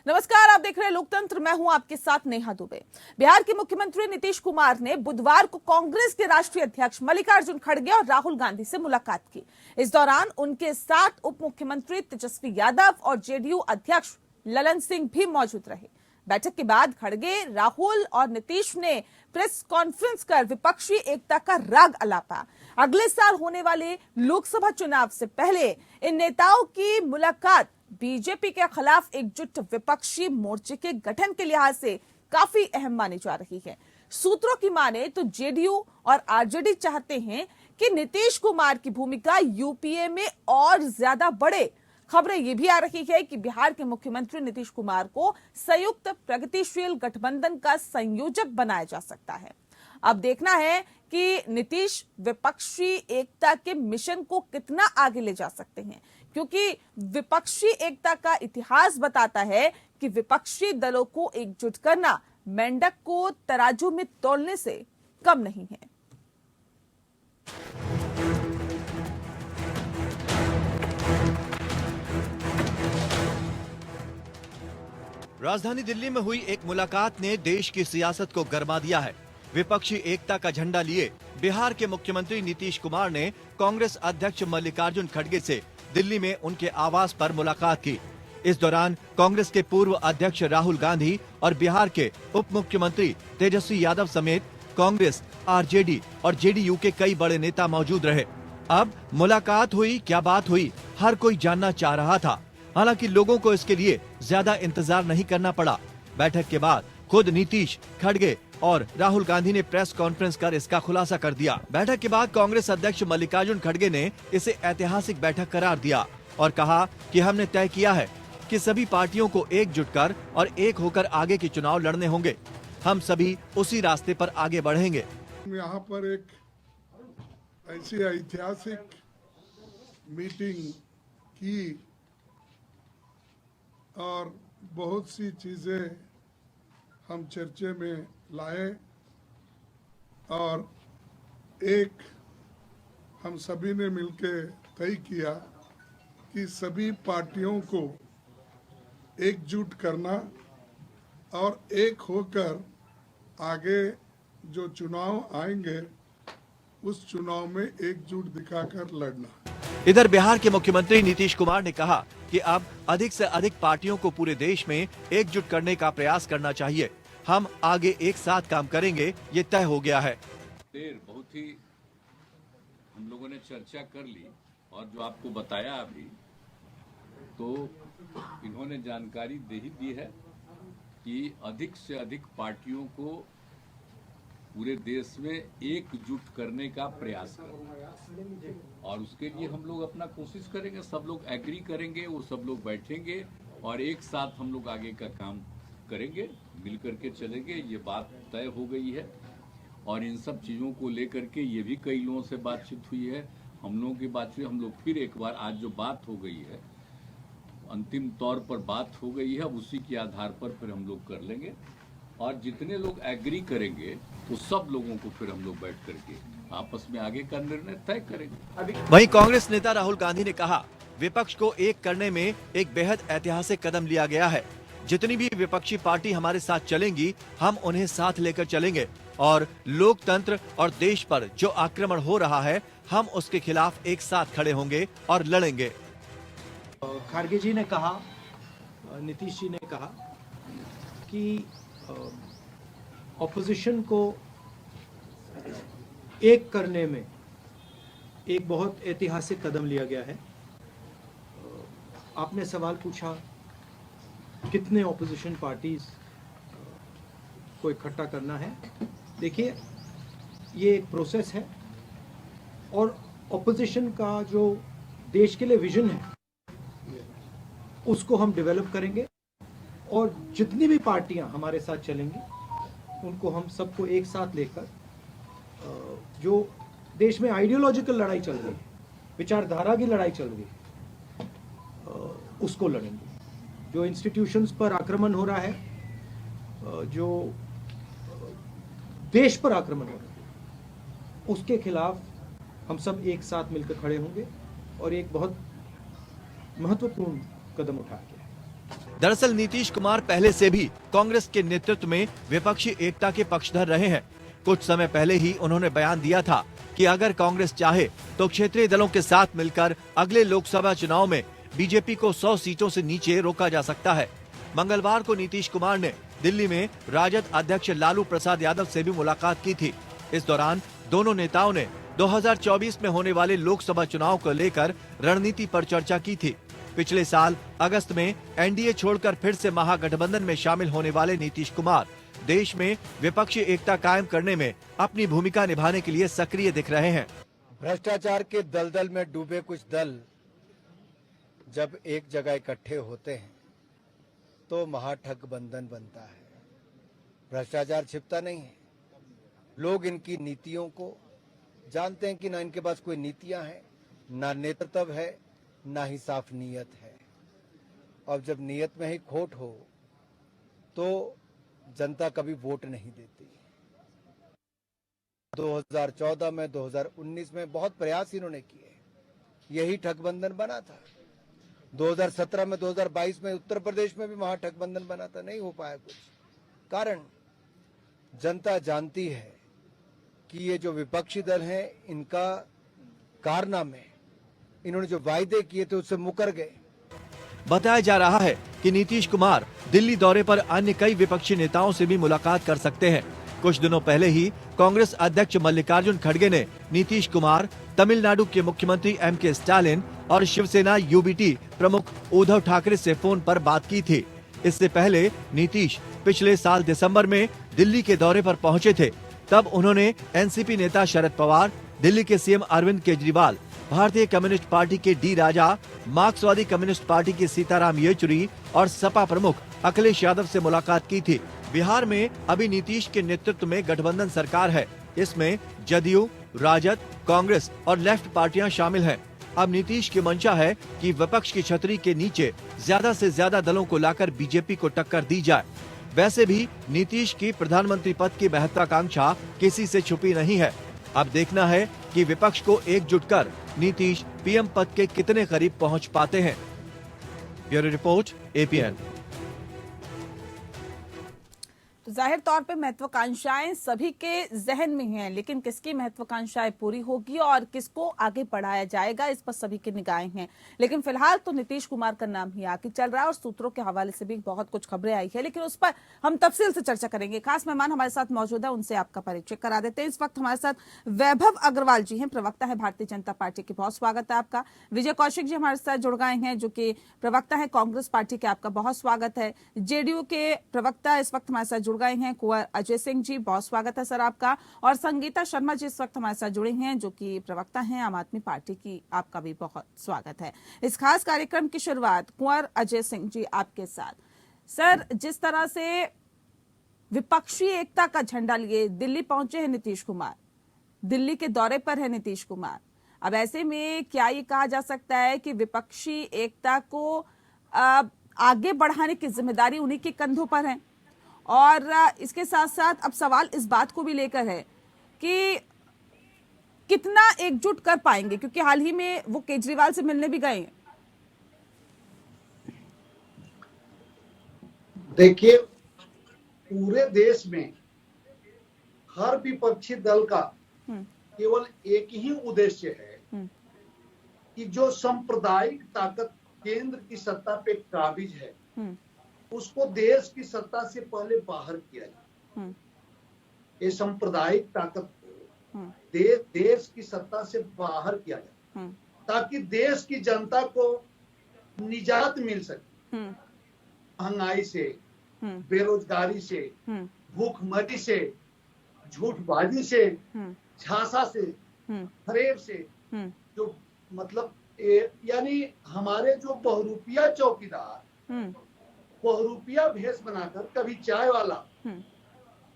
नमस्कार, आप देख रहे हैं लोकतंत्र। मैं हूं आपके साथ नेहा दुबे। बिहार के मुख्यमंत्री नीतीश कुमार ने बुधवार को कांग्रेस के राष्ट्रीय अध्यक्ष मल्लिकार्जुन खड़गे और राहुल गांधी से मुलाकात की। इस दौरान उनके साथ उप मुख्यमंत्री तेजस्वी यादव और जेडीयू अध्यक्ष ललन सिंह भी मौजूद रहे। बैठक के बाद खड़गे, राहुल और नीतीश ने प्रेस कॉन्फ्रेंस कर विपक्षी एकता का राग अलापा। अगले साल होने वाले लोकसभा चुनाव से पहले इन नेताओं की मुलाकात बीजेपी के खिलाफ एकजुट विपक्षी मोर्चे के गठन के लिहाज से काफी अहम मानी जा रही है। सूत्रों की माने तो जेडीयू और आरजेडी चाहते हैं कि नीतीश कुमार की भूमिका यूपीए में और ज्यादा बढ़े। खबरें ये भी आ रही है कि बिहार के मुख्यमंत्री नीतीश कुमार को संयुक्त प्रगतिशील गठबंधन का संयोजक बनाया जा सकता है। अब देखना है कि नीतीश विपक्षी एकता के मिशन को कितना आगे ले जा सकते हैं, क्योंकि विपक्षी एकता का इतिहास बताता है कि विपक्षी दलों को एकजुट करना मेंढक को तराजू में तोलने से कम नहीं है। राजधानी दिल्ली में हुई एक मुलाकात ने देश की सियासत को गरमा दिया है। विपक्षी एकता का झंडा लिए बिहार के मुख्यमंत्री नीतीश कुमार ने कांग्रेस अध्यक्ष मल्लिकार्जुन खड़गे से दिल्ली में उनके आवास पर मुलाकात की। इस दौरान कांग्रेस के पूर्व अध्यक्ष राहुल गांधी और बिहार के उप मुख्यमंत्री तेजस्वी यादव समेत कांग्रेस, आरजेडी और जेडीयू के कई बड़े नेता मौजूद रहे। अब मुलाकात हुई, क्या बात हुई, हर कोई जानना चाह रहा था। हालांकि लोगों को इसके लिए ज्यादा इंतजार नहीं करना पड़ा। बैठक के बाद खुद नीतीश, खड़गे और राहुल गांधी ने प्रेस कॉन्फ्रेंस कर इसका खुलासा कर दिया। बैठक के बाद कांग्रेस अध्यक्ष मल्लिकार्जुन खड़गे ने इसे ऐतिहासिक बैठक करार दिया और कहा कि हमने तय किया है कि सभी पार्टियों को एकजुट कर और एक होकर आगे के चुनाव लड़ने होंगे। हम सभी उसी रास्ते पर आगे बढ़ेंगे। यहाँ पर एक ऐसी ऐतिहासिक मीटिंग की और बहुत सी चीजें हम चर्चे में लाए और एक हम सभी ने मिलकर तय किया कि सभी पार्टियों को एकजुट करना और एक होकर आगे जो चुनाव आएंगे उस चुनाव में एकजुट दिखाकर लड़ना। इधर बिहार के मुख्यमंत्री नीतीश कुमार ने कहा कि अब अधिक से अधिक पार्टियों को पूरे देश में एकजुट करने का प्रयास करना चाहिए। हम आगे एक साथ काम करेंगे, ये तय हो गया है। बहुत ही हम लोगों ने चर्चा कर ली और जो आपको बताया अभी, तो इन्होंने जानकारी दे ही दी है कि अधिक से अधिक पार्टियों को पूरे देश में एकजुट करने का प्रयास करें और उसके लिए हम लोग अपना कोशिश करेंगे। सब लोग एग्री करेंगे, वो सब लोग बैठेंगे और एक साथ हम लोग आगे का काम करेंगे, मिल करके चलेंगे। ये बात तय हो गई है और इन सब चीज़ों को लेकर के ये भी कई लोगों से बातचीत हुई है, हम लोगों की बात हुई। हम लोग फिर एक बार आज जो बात हो गई है, अंतिम तौर पर बात हो गई है, अब उसी के आधार पर फिर हम लोग कर लेंगे और जितने लोग एग्री करेंगे तो सब लोगों को फिर हम लोग बैठ करके आपस में आगे का निर्णय तय करेंगे। वहीं कांग्रेस नेता राहुल गांधी ने कहा, विपक्ष को एक करने में एक बेहद ऐतिहासिक कदम लिया गया है। जितनी भी विपक्षी पार्टी हमारे साथ चलेंगी, हम उन्हें साथ लेकर चलेंगे और लोकतंत्र और देश पर जो आक्रमण हो रहा है, हम उसके खिलाफ एक साथ खड़े होंगे और लड़ेंगे। खड़गे जी ने कहा, नीतीश जी ने कहा कि ऑपोजिशन को एक करने में एक बहुत ऐतिहासिक कदम लिया गया है। आपने सवाल पूछा कितने ऑपोजिशन पार्टीज को इकट्ठा करना है। देखिए, ये एक प्रोसेस है और ऑपोजिशन का जो देश के लिए विजन है उसको हम डेवलप करेंगे और जितनी भी पार्टियां हमारे साथ चलेंगी उनको हम सबको एक साथ लेकर जो देश में आइडियोलॉजिकल लड़ाई चल रही है, विचारधारा की लड़ाई चल रही है, उसको लड़ेंगे। जो इंस्टीट्यूशंस पर आक्रमण हो रहा है, जो देश पर आक्रमण हो रहा है, उसके खिलाफ हम सब एक साथ मिलकर खड़े होंगे और एक बहुत महत्वपूर्ण कदम उठाया गया है। दरअसल नीतीश कुमार पहले से भी कांग्रेस के नेतृत्व में विपक्षी एकता के पक्षधर रहे हैं। कुछ समय पहले ही उन्होंने बयान दिया था कि अगर कांग्रेस चाहे तो क्षेत्रीय दलों के साथ मिलकर अगले लोकसभा चुनाव में बीजेपी को 100 सीटों से नीचे रोका जा सकता है। मंगलवार को नीतीश कुमार ने दिल्ली में राजद अध्यक्ष लालू प्रसाद यादव से भी मुलाकात की थी। इस दौरान दोनों नेताओं ने 2024 में होने वाले लोकसभा चुनाव को लेकर रणनीति पर चर्चा की थी। पिछले साल अगस्त में एनडीए छोड़कर फिर से महागठबंधन में शामिल होने वाले नीतीश कुमार देश में विपक्षी एकता कायम करने में अपनी भूमिका निभाने के लिए सक्रिय दिख रहे हैं। भ्रष्टाचार के दलदल में डूबे कुछ दल जब एक जगह इकट्ठे होते हैं तो महागठबंधन बनता है। भ्रष्टाचार छिपता नहीं है। लोग इनकी नीतियों को जानते हैं कि ना इनके पास कोई नीतियां हैं, ना नेतृत्व है, ना ही साफ नीयत है। और जब नीयत में ही खोट हो तो जनता कभी वोट नहीं देती। 2014 में, 2019 में बहुत प्रयास इन्होंने किए, यही ठगबंधन बना था। 2017 में, 2022 में उत्तर प्रदेश में भी महागठबंधन बना था, नहीं हो पाया कुछ। कारण जनता जानती है कि ये जो विपक्षी दल हैं, इनका कारनामे, इन्होंने जो वायदे किए थे उससे मुकर गए। बताया जा रहा है कि नीतीश कुमार दिल्ली दौरे पर अन्य कई विपक्षी नेताओं से भी मुलाकात कर सकते हैं। कुछ दिनों पहले ही कांग्रेस अध्यक्ष मल्लिकार्जुन खड़गे ने नीतीश कुमार, तमिलनाडु के मुख्यमंत्री एमके स्टालिन और शिवसेना यूबीटी प्रमुख उद्धव ठाकरे से फोन पर बात की थी। इससे पहले नीतीश पिछले साल दिसंबर में दिल्ली के दौरे पर पहुंचे थे। तब उन्होंने एनसीपी नेता शरद पवार, दिल्ली के सीएम अरविंद केजरीवाल, भारतीय कम्युनिस्ट पार्टी के डी राजा, मार्क्सवादी कम्युनिस्ट पार्टी के सीताराम येचुरी और सपा प्रमुख अखिलेश यादव से मुलाकात की थी। बिहार में अभी नीतीश के नेतृत्व में गठबंधन सरकार है। इसमें जदयू, राजद, कांग्रेस और लेफ्ट पार्टियां शामिल हैं। अब नीतीश की मंशा है कि विपक्ष की छतरी के नीचे ज्यादा से ज्यादा दलों को लाकर बीजेपी को टक्कर दी जाए। वैसे भी नीतीश की प्रधानमंत्री पद की महत्वाकांक्षा किसी से छुपी नहीं है। अब देखना है कि विपक्ष को एकजुट कर नीतीश पीएम पद के कितने करीब पहुंच पाते हैं। Bureau report, APN. तो जाहिर तौर पे महत्वाकांक्षाएं सभी के जहन में हैं, लेकिन किसकी महत्वाकांक्षाएं पूरी होगी और किसको आगे बढ़ाया जाएगा, इस पर सभी की निगाहें हैं। लेकिन फिलहाल तो नीतीश कुमार का नाम ही आगे चल रहा है और सूत्रों के हवाले से भी बहुत कुछ खबरें आई है, लेकिन उस पर हम तफसील से चर्चा करेंगे। खास मेहमान हमारे साथ मौजूद है, उनसे आपका परिचय करा देते हैं। इस वक्त हमारे साथ वैभव अग्रवाल जी हैं, प्रवक्ता है भारतीय जनता पार्टी के, बहुत स्वागत है आपका। विजय कौशिक जी हमारे साथ जुड़ गए हैं, जो कि प्रवक्ता है कांग्रेस पार्टी के, आपका बहुत स्वागत है। जेडीयू के प्रवक्ता इस वक्त हमारे साथ जुड़ गए हैं कुंवर अजय सिंह जी, बहुत स्वागत है सर आपका। और संगीता शर्मा जी इस वक्त हमारे साथ जुड़े हैं, जो कि प्रवक्ता हैं आम आदमी पार्टी की, आपका भी बहुत स्वागत है। इस खास कार्यक्रम की शुरुआत कुंवर अजय सिंह जी आपके साथ। सर, जिस तरह से विपक्षी एकता का झंडा लिए दिल्ली पहुंचे हैं नीतीश कुमार, दिल्ली के दौरे पर है नीतीश कुमार, अब ऐसे में क्या ये कहा जा सकता है कि विपक्षी एकता को आगे बढ़ाने की जिम्मेदारी उन्हीं के कंधों पर है? और इसके साथ साथ अब सवाल इस बात को भी लेकर है कि कितना एकजुट कर पाएंगे, क्योंकि हाल ही में वो केजरीवाल से मिलने भी गए हैं। देखिए, पूरे देश में हर विपक्षी दल का केवल एक ही उद्देश्य है कि जो सांप्रदायिक ताकत केंद्र की सत्ता पे काबिज है उसको देश की सत्ता से पहले बाहर किया जाए। ये सांप्रदायिक ताकत को देश की सत्ता से बाहर किया जाए ताकि देश की जनता को निजात मिल सके महंगाई से, बेरोजगारी से, भूखमरी से, झूठबाजी से, झांसा से, फरेब से, जो मतलब यानी हमारे जो बहुरूपिया चौकीदार बहुरूपिया भेष बनाकर कभी चाय वाला,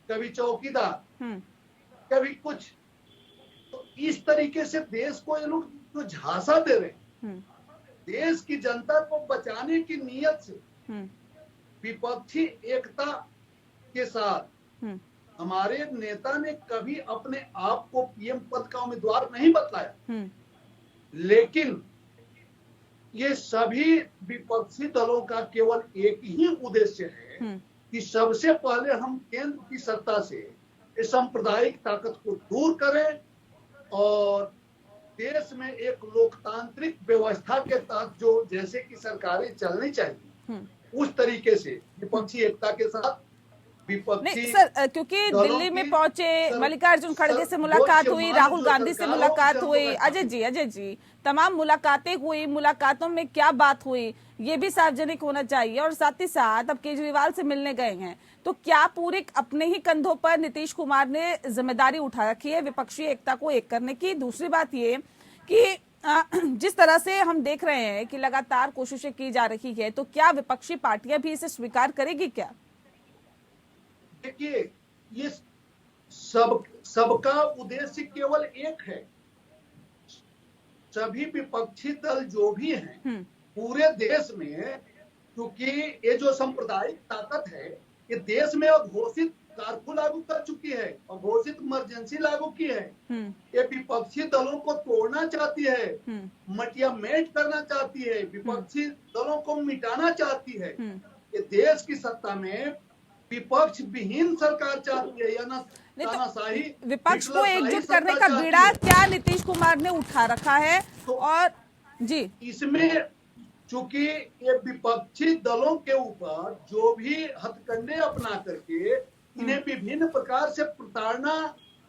कभी चौकीदार, कभी कुछ, तो इस तरीके से देश को ये लोग जो झांसा दे रहे हैं, देश की जनता को बचाने की नीयत से विपक्षी एकता के साथ हमारे नेता ने कभी अपने आप को पीएम पद का उम्मीदवार नहीं बतलाया, लेकिन ये सभी विपक्षी दलों का केवल एक ही उद्देश्य है कि सबसे पहले हम केंद्र की सत्ता से इस सांप्रदायिक ताकत को दूर करें और देश में एक लोकतांत्रिक व्यवस्था के तहत जो जैसे कि सरकारें चलनी चाहिए उस तरीके से विपक्षी एकता के साथ विपक्षी नहीं सर, क्योंकि दिल्ली में पहुंचे, मल्लिकार्जुन खड़गे से मुलाकात हुई, राहुल गांधी से मुलाकात हुई, अजय जी तमाम मुलाकातें हुई, मुलाकातों में क्या बात हुई ये भी सार्वजनिक होना चाहिए। और साथ ही साथ अब केजरीवाल से मिलने गए हैं, तो क्या पूरे अपने ही कंधों पर नीतीश कुमार ने जिम्मेदारी उठा रखी है विपक्षी एकता को एक करने की? दूसरी बात ये कि जिस तरह से हम देख रहे हैं कि लगातार कोशिशें की जा रही है, तो क्या विपक्षी पार्टियां भी इसे स्वीकार करेगी क्या? देखिए, ये सबका उद्देश्य केवल एक है। सभी विपक्षी दल जो भी हैं पूरे देश में, क्योंकि ये जो सांप्रदायिक ताकत है ये देश में अघोषित कर्फ्यू लागू कर चुकी है, अघोषित इमरजेंसी लागू की है। ये विपक्षी दलों को तोड़ना चाहती है, मटियामेट करना चाहती है, विपक्षी दलों को मिटाना चाहती है। ये देश की सत्ता में विपक्ष विहीन सरकार चाहती है या तानाशाही, विपक्ष को एकजुट करने का बीड़ा क्या नीतीश कुमार ने उठा रखा है? तो और जी इसमें चूंकि ये विपक्षी दलों के ऊपर जो भी हथकंडे अपना करके इन्हें विभिन्न प्रकार से प्रताड़ना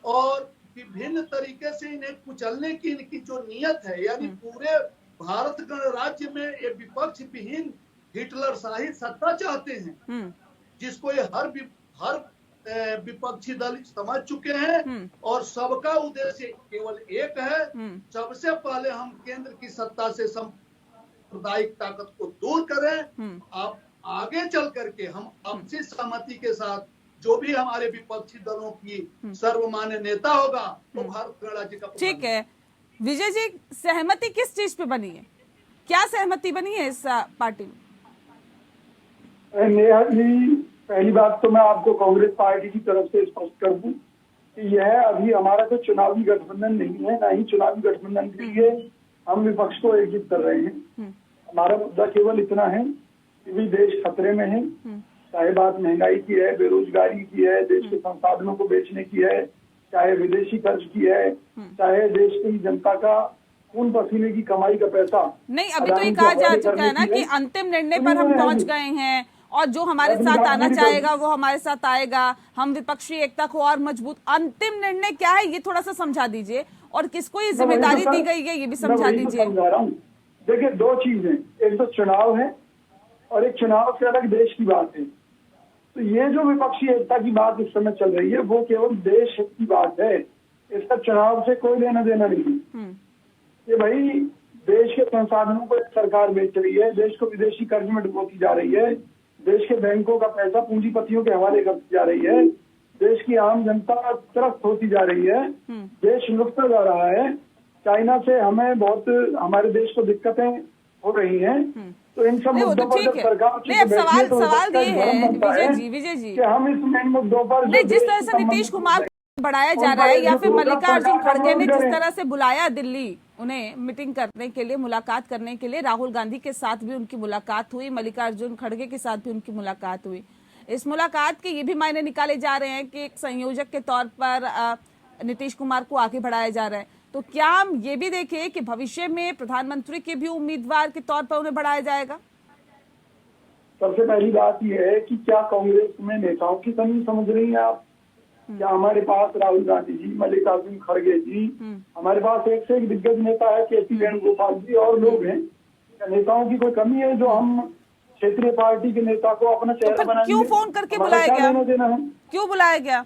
और विभिन्न तरीके से इन्हें कुचलने की इनकी जो नियत है, यानी पूरे भारत गणराज्य में ये विपक्ष विहीन हिटलर शाही सत्ता चाहते हैं, जिसको ये हर विपक्षी दल समझ चुके हैं। और सबका उद्देश्य केवल एक है, सबसे पहले हम केंद्र की सत्ता से सांप्रदायिक ताकत को दूर करें। आप आगे चल करके हम आपसी सहमति के साथ जो भी हमारे विपक्षी दलों की सर्वमान्य नेता होगा वो भारत गणराज्य का। ठीक है विजय जी, सहमति किस चीज पे बनी है? क्या सहमति बनी है इस पार्टी में? नेहा जी, पहली बात तो मैं आपको कांग्रेस पार्टी की तरफ से स्पष्ट कर दूं कि यह अभी हमारा तो चुनावी गठबंधन नहीं है, ना ही चुनावी गठबंधन के लिए हम विपक्ष को एकजुट कर रहे हैं। हमारा मुद्दा केवल इतना है कि भी देश खतरे में है, चाहे बात महंगाई की है, बेरोजगारी की है, देश के संसाधनों को बेचने की है, चाहे विदेशी कर्ज की है, चाहे देश की जनता का खून पसीने की कमाई का पैसा। नहीं, अभी तो ये कहा जा चुका है ना कि अंतिम निर्णय पर हम पहुंच गए हैं और जो हमारे साथ आना चाहेगा वो हमारे साथ आएगा, हम विपक्षी एकता को और मजबूत। अंतिम निर्णय क्या है ये थोड़ा सा समझा दीजिए, और किसको ये जिम्मेदारी दी गई है ये भी समझा दीजिए। देखिए, दो चीजें, एक तो चुनाव है और एक चुनाव से अलग देश की बात है। तो ये जो विपक्षी एकता की बात इस समय चल रही है वो केवल देश हित की बात है, इसका चुनाव से कोई लेना देना नहीं। ये भाई देश के संसाधनों को सरकार बेच रही है, देश को विदेशी कर्ज में डुबोती जा रही है, देश के बैंकों का पैसा पूंजीपतियों के हवाले करती जा रही है, देश की आम जनता त्रस्त होती जा रही है, देश लुटता जा रहा है। चाइना से हमें बहुत, हमारे देश को दिक्कतें हो रही हैं। तो इन सब मुद्दों पर जब सरकार सवाल ये है विजय जी कि हम इस मेन मुद्दों पर जिस तरह से नीतीश कुमार बढ़ाया जा रहा है या फिर मल्लिकार्जुन खड़गे ने जिस तरह से बुलाया दिल्ली उन्हें मीटिंग करने के लिए, मुलाकात करने के लिए, राहुल गांधी के साथ भी उनकी मुलाकात हुई, मल्लिकार्जुन खड़गे के साथ भी उनकी मुलाकात हुई। इस मुलाकात के ये भी मायने निकाले जा रहे हैं कि एक संयोजक के तौर पर नीतीश कुमार को आगे बढ़ाया जा रहा है। तो क्या हम ये भी देखें कि भविष्य में प्रधानमंत्री के भी उम्मीदवार के तौर पर उन्हें बढ़ाया जाएगा? सबसे पहली बात यह है कि क्या कांग्रेस में नेताओं की कमी समझ रही हैं आप? क्या हमारे पास राहुल गांधी जी, मल्लिकार्जुन खड़गे जी, हमारे पास एक से एक दिग्गज नेता है, के.सी. वेणुगोपाल जी और लोग हैं। क्या नेताओं की कोई कमी है जो हम क्षेत्रीय पार्टी के नेता को अपना चेहरा बनाएंगे? क्यों फोन करके बुलाया गया? क्यों बुलाया गया?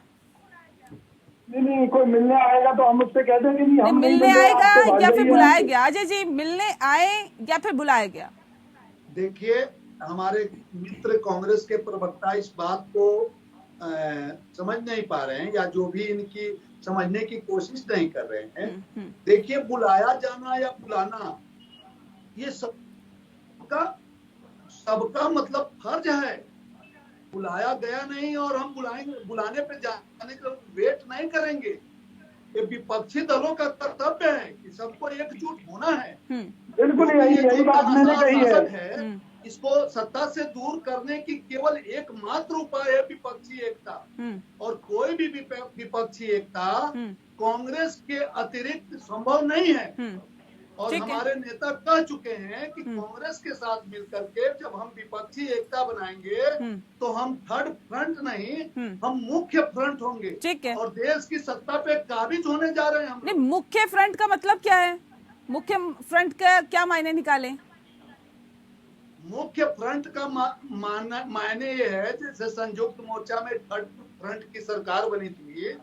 नहीं, कोई मिलने आएगा तो हम उससे कह देंगे नहीं, हम मिलने आएगा या फिर बुलाया गया? अजय जी, मिलने आए या फिर बुलाया गया? देखिए, हमारे मित्र कांग्रेस के प्रवक्ता इस बात को समझ नहीं पा रहे हैं या जो भी इनकी समझने की कोशिश नहीं कर रहे हैं। देखिए, बुलाया जाना या बुलाना ये सबका मतलब फर्ज है। बुलाया गया नहीं और हम बुलाने पे जाने का वेट नहीं करेंगे। ये विपक्षी दलों का कर्तव्य है कि सबको एकजुट होना है। बिल्कुल क्योंकि ये यही जो बात मैंने तानाशाह कही है। शासन है, इसको सत्ता से दूर करने की केवल एकमात्र उपाय है विपक्षी एकता। और कोई भी विपक्षी एकता कांग्रेस के अतिरिक्त संभव नहीं है। और हमारे नेता कह चुके हैं कि कांग्रेस के साथ मिलकर के जब हम विपक्षी एकता बनाएंगे तो हम थर्ड फ्रंट नहीं, हम मुख्य फ्रंट होंगे। ठीक है। और देश की सत्ता पे काबिज होने जा रहे हैं हम। नहीं, मुख्य फ्रंट का मतलब क्या है? मुख्य फ्रंट का क्या मायने निकाले? मुख्य फ्रंट का मायने ये है, जैसे संयुक्त मोर्चा में थर्ड फ्रंट की सरकार बनी थी,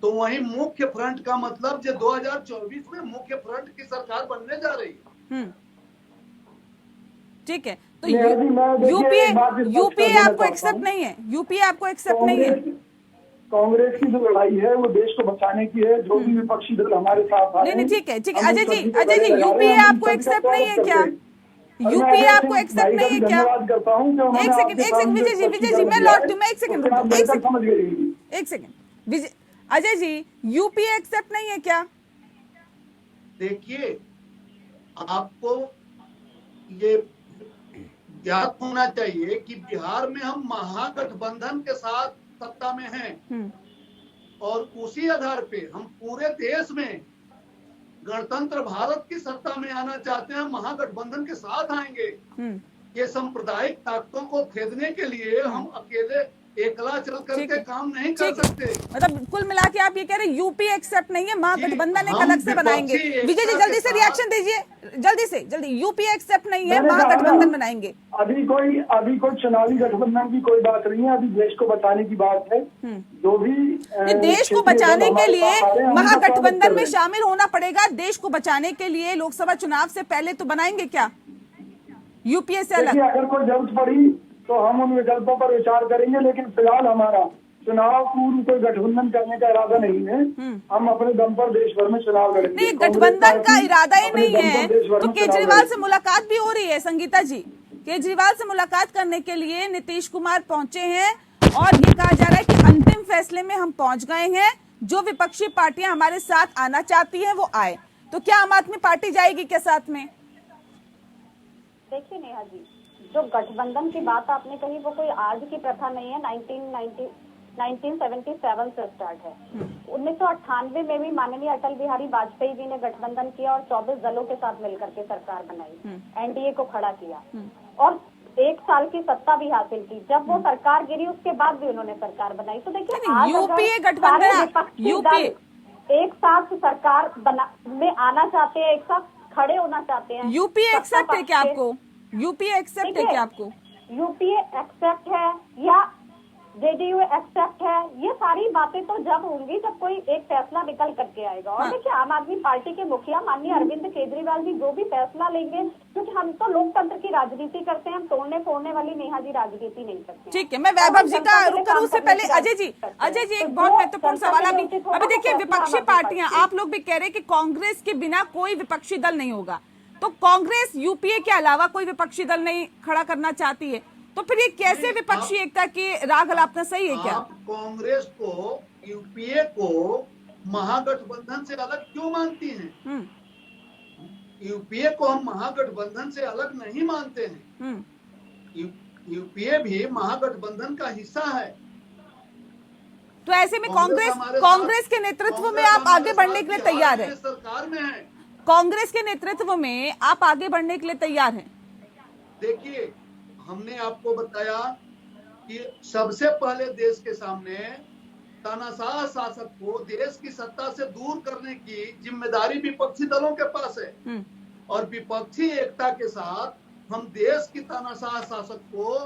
तो वही मुख्य फ्रंट का मतलब जो 2024 में मुख्य फ्रंट की सरकार बनने जा रही है। ठीक है, तो यूपीए यूपीए आपको एक्सेप्ट नहीं है? यूपीए आपको एक्सेप्ट नहीं है? कांग्रेस की जो लड़ाई है वो देश को बचाने की है। जो भी विपक्षी दल हमारे साथ आए, नहीं, ठीक है, अजय जी, यूपीए आपको एक्सेप्ट नहीं है क्या? यूपीए आपको एक्सेप्ट नहीं है क्या? धन्यवाद करता हूँ। एक सेकंड विजय जी, मैं लौटती हूँ, एक सेकंड विजय, अजय जी, यूपीए एक्सेप्ट नहीं है क्या? देखिए, आपको ये ज्ञात होना चाहिए कि बिहार में हम महागठबंधन के साथ सत्ता में हैं और उसी आधार पे हम पूरे देश में गणतंत्र भारत की सत्ता में आना चाहते हैं। महागठबंधन के साथ आएंगे। ये सांप्रदायिक ताकतों को खेदने के लिए हम अकेले एकला चल करके काम नहीं कर सकते। मतलब कुल मिला के आप ये कह रहे हैं यूपीए एक्सेप्ट नहीं है, महागठबंधन एक अलग से बनाएंगे। विजय जी जल्दी से रिएक्शन दीजिए, जल्दी। यूपीए एक्सेप्ट नहीं है, महागठबंधन बनाएंगे। अभी कोई चुनावी गठबंधन की कोई बात नहीं है। अभी देश को बचाने की बात है। जो भी देश को बचाने के लिए महागठबंधन में शामिल होना पड़ेगा। देश को बचाने के लिए लोकसभा चुनाव से पहले तो बनाएंगे क्या यूपीए से अलग? अगर कोई जरूरत पड़ी तो हम उन विकल्पों पर विचार करेंगे, लेकिन फिलहाल हमारा चुनाव पूर्व कोई गठबंधन करने का इरादा नहीं है। हम अपने दम पर देश भर में चुनाव लड़ेंगे। नहीं, गठबंधन का इरादा ही नहीं है तो केजरीवाल से मुलाकात भी हो रही है। संगीता जी, केजरीवाल से मुलाकात करने के लिए नीतीश कुमार पहुंचे हैं और ये कहा जा रहा है कि अंतिम फैसले में हम पहुंच गए हैं। जो विपक्षी पार्टियां हमारे साथ आना चाहती हैं वो आए। तो क्या आम आदमी पार्टी जाएगी क्या साथ में? देखिए नेहा जी, जो गठबंधन की बात आपने कही वो कोई आज की प्रथा नहीं है। 1977 से स्टार्ट है। 1998 में भी माननीय अटल बिहारी वाजपेयी जी ने गठबंधन किया और 24 दलों के साथ मिलकर के सरकार बनाई, एनडीए को खड़ा किया और 1 साल की सत्ता भी हासिल की। जब वो सरकार गिरी उसके बाद भी उन्होंने सरकार बनाई। तो देखिए, आज यूपीए गठबंधन एक साथ सरकार में आना चाहते हैं, एक साथ खड़े होना चाहते हैं। यूपीए एक्सेप्ट है क्या आपको? यूपीए एक्सेप्ट है क्या आपको? यूपीए एक्सेप्ट है या जेडीयू एक्सेप्ट है, ये सारी बातें तो जब होंगी जब कोई एक फैसला निकल करके आएगा। और देखिए, आम आदमी पार्टी के मुखिया माननीय अरविंद केजरीवाल जी जो भी फैसला लेंगे, क्योंकि हम तो लोकतंत्र की राजनीति करते हैं, हम तोड़ने फोड़ने वाली नेहा जी राजनीति नहीं करते। ठीक है, मैं वैभव जी का रुख करूं उससे पहले अजय जी एक बहुत महत्वपूर्ण सवाल अभी देखिए, विपक्षी पार्टियां, आप लोग भी कह रहे हैं कि कांग्रेस के बिना कोई विपक्षी दल नहीं होगा। तो कांग्रेस यूपीए के अलावा कोई विपक्षी दल नहीं खड़ा करना चाहती है, तो फिर ये कैसे विपक्षी एकता की राग हलापना सही है क्या? आप कांग्रेस को, यूपीए को महागठबंधन से अलग क्यों मानती हैं? यूपीए को हम महागठबंधन से अलग नहीं मानते हैं। यूपीए भी महागठबंधन का हिस्सा है। तो ऐसे में कांग्रेस के नेतृत्व में आप आगे बढ़ने के लिए तैयार हैं? सरकार में है। कांग्रेस के नेतृत्व में आप आगे बढ़ने के लिए तैयार हैं? देखिए, हमने आपको बताया कि सबसे पहले देश के सामने तानाशाह शासक को देश की सत्ता से दूर करने की जिम्मेदारी विपक्षी दलों के पास है और विपक्षी एकता के साथ हम देश की तानाशाह शासक को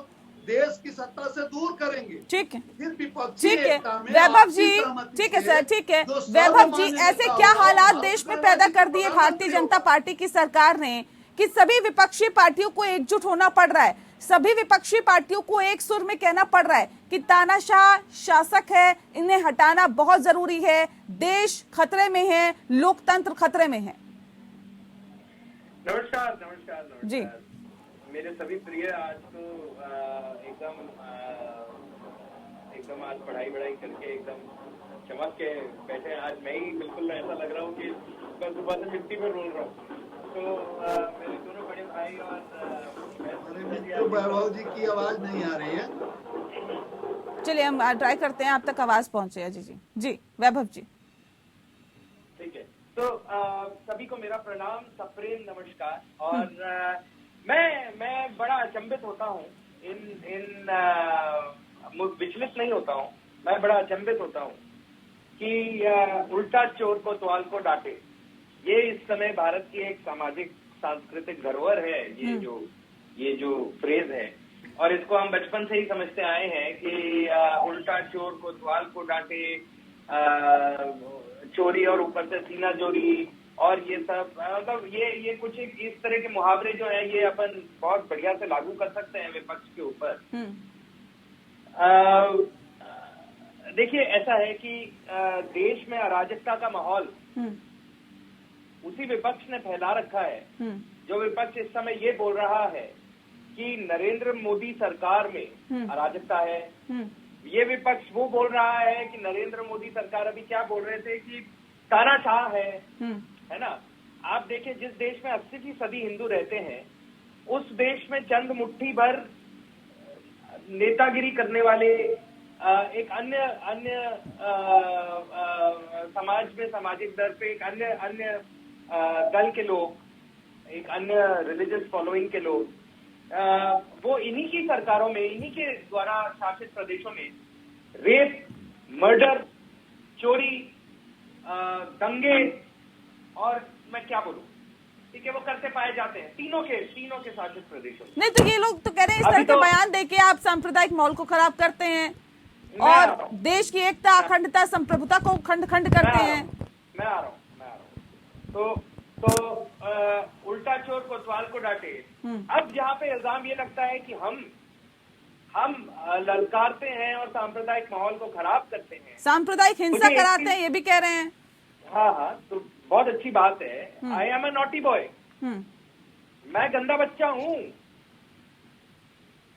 देश की सत्ता से दूर करेंगे। ठीक है, फिर विपक्षी एकता में वैभव जी, ठीक है सर, ठीक है वैभव जी, ऐसे क्या हालात देश में पैदा कर दिए भारतीय जनता पार्टी की सरकार ने कि सभी विपक्षी पार्टियों को एकजुट होना पड़ रहा है, सभी विपक्षी पार्टियों को एक सुर में कहना पड़ रहा है कि तानाशाह शासक है, इन्हें हटाना बहुत जरूरी है, देश खतरे में है, लोकतंत्र खतरे में है। नमस्कार जी, मेरे सभी प्रिय, आज तो एकदम आज पढ़ाई करके एकदम चमक के बैठे। आज मैं ही बिल्कुल ऐसा लग रहा हूँ कि मैं सुबह से मिट्टी में रोल रहा हूँ। तो मेरे वैभव जी की आवाज नहीं आ रही है। चलिए हम ट्राई करते हैं, आप तक आवाज पहुंचे अजय जी। जी वैभव जी। ठीक है, तो सभी को मेरा प्रणाम, सप्रेम नमस्कार। और मैं बड़ा अचंभित होता हूँ विचलित नहीं होता हूँ, मैं बड़ा अचंभित होता हूँ कि उल्टा चोर को तवाल को डांटे, ये इस समय भारत की एक सामाजिक सांस्कृतिक धरोहर है। ये जो फ्रेज है, और इसको हम बचपन से ही समझते आए हैं कि उल्टा चोर को तवाल को डांटे, चोरी और ऊपर से सीना जोरी, और ये सब मतलब ये कुछ इस तरह के मुहावरे जो है ये अपन बहुत बढ़िया से लागू कर सकते हैं विपक्ष के ऊपर। देखिए, ऐसा है कि देश में अराजकता का माहौल उसी विपक्ष ने फैला रखा है। जो विपक्ष इस समय ये बोल रहा है कि नरेंद्र मोदी सरकार में अराजकता है, ये विपक्ष वो बोल रहा है कि नरेंद्र मोदी सरकार, अभी क्या बोल रहे थे कि तानाशाह है ना। आप देखिए, जिस देश में 80% हिंदू रहते हैं, उस देश में चंद मुट्ठी भर नेतागिरी करने वाले एक अन्य समाज में सामाजिक दर पे एक अन्य दल के लोग, एक अन्य रिलीजियस फॉलोइंग के लोग, वो इन्हीं की सरकारों में, इन्हीं के द्वारा शासित प्रदेशों में रेप, मर्डर, चोरी, दंगे और मैं क्या बोलूं, ठीक है, वो करते पाए जाते हैं तीनों के शासित प्रदेशों में। नहीं तो ये लोग तो कह रहे हैं इस तरह के बयान देके आप सांप्रदायिक माहौल को खराब करते हैं और देश की एकता, अखंडता, संप्रभुता को खंड करते हैं। मैं आ रहा हूँ। तो उल्टा चोर कोतवाल को डांटे। अब जहाँ पे इल्जाम ये लगता है कि हम ललकारते हैं और सांप्रदायिक माहौल को खराब करते हैं, सांप्रदायिक हिंसा कराते हैं, ये भी कह रहे हैं। हाँ, तो बहुत अच्छी बात है। I am a naughty boy, मैं गंदा बच्चा हूँ,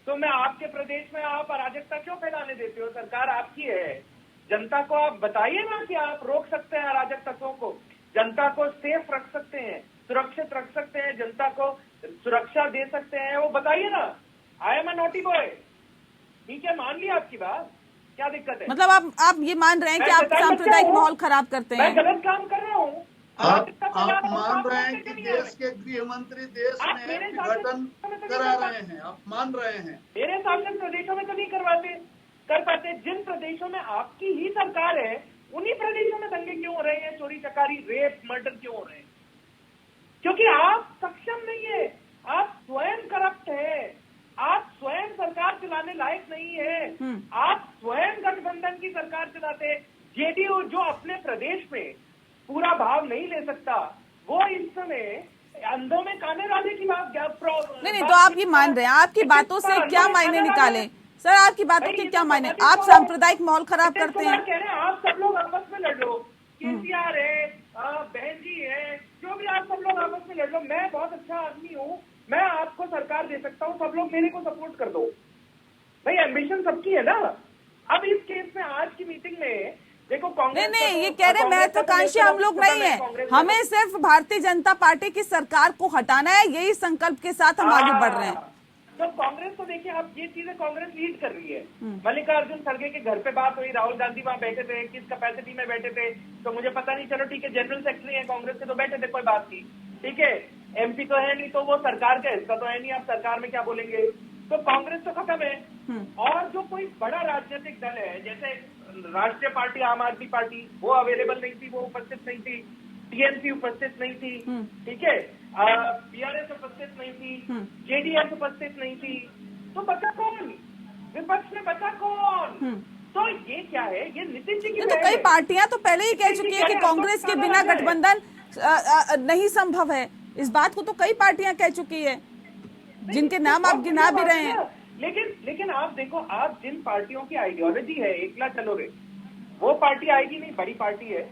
तो मैं आपके प्रदेश में आप अराजकता क्यों फैलाने देते हो? सरकार आपकी है, जनता को आप बताइए ना कि आप रोक सकते हैं अराजक तत्वों को, जनता को सेफ रख सकते हैं, सुरक्षित रख सकते हैं, जनता को सुरक्षा दे सकते हैं, वो बताइए ना। I am a naughty boy, ठीक है, मान लिया आपकी बात, क्या दिक्कत है? मतलब आप ये मान रहे हैं कि आप सांप्रदायिक माहौल खराब करते हैं? मैं गलत काम कर रहा हूँ? आप मान रहे हैं कि देश के गृह मंत्री देश में विघटन करा रहे हैं, आप मान रहे हैं? मेरे शासित प्रदेशों में तो नहीं कर पाते। जिन प्रदेशों में आपकी ही सरकार है, उन्हीं प्रदेशों में दंगे क्यों हो रहे हैं, चोरी चकारी, रेप, मर्डर क्यों हो रहे हैं? क्योंकि आप सक्षम नहीं है, आप स्वयं करप्ट है, आप स्वयं सरकार चलाने लायक नहीं है, आप स्वयं गठबंधन की सरकार चलाते हैं। जेडीयू जो अपने प्रदेश में पूरा भाव नहीं ले सकता, वो इस समय अंधों में काने राजे की बात नहीं, तो आप ये मान रहे हैं, आपकी बातों से क्या मायने निकाले सर? आपकी बातों के क्या मायने? आप सांप्रदायिक माहौल खराब करते हैं। कह रहे हैं आप सब लोग आपस में लड़ लो, केसीआर है, बहन जी है, जो भी, आप सब लोग आपस में लड़ लो, मैं बहुत अच्छा आदमी हूँ, मैं आपको सरकार दे सकता हूँ, सब लोग मेरे को सपोर्ट कर दो। भाई एम्बिशन सबकी है ना। अब इस केस में आज की मीटिंग में देखो, कांग्रेस नहीं, ये कह रहे महत्वाकांक्षी हम लोग नहीं है, हमें सिर्फ भारतीय जनता पार्टी की सरकार को हटाना है, यही संकल्प के साथ हम आगे बढ़ रहे हैं। तो कांग्रेस को देखिए, अब ये चीजें कांग्रेस लीड कर रही है। मल्लिकार्जुन खड़गे के घर पे बात हुई, राहुल गांधी वहाँ बैठे थे, किस कैपेसिटी में बैठे थे तो मुझे पता नहीं, चलो ठीक है, जनरल सेक्रेटरी है कांग्रेस के तो बैठे थे, कोई बात नहीं, ठीक है, एमपी तो है नहीं, तो वो सरकार का हिस्सा तो है नहीं, आप सरकार में क्या बोलेंगे? तो कांग्रेस तो खत्म है। और जो कोई बड़ा राजनीतिक दल है, जैसे राष्ट्रीय पार्टी, आम आदमी पार्टी, वो अवेलेबल नहीं थी, वो उपस्थित नहीं थी, टीएमसी उपस्थित नहीं थी, ठीक है, बीआरएस उपस्थित नहीं थी, जेडीएस उपस्थित नहीं थी, तो बचा कौन? विपक्ष में बचा कौन? तो ये क्या है? ये नितिन जी की तो कई पार्टियां तो पहले ही कह चुकी है कि कांग्रेस के बिना गठबंधन नहीं संभव है। इस बात को तो कई पार्टियां कह चुकी है, जिनके नाम आप गिना भी रहे हैं। लेकिन आप देखो, आप जिन पार्टियों की आइडियोलॉजी है, एकला चलो रे, वो पार्टी आएगी नहीं, बड़ी पार्टी है।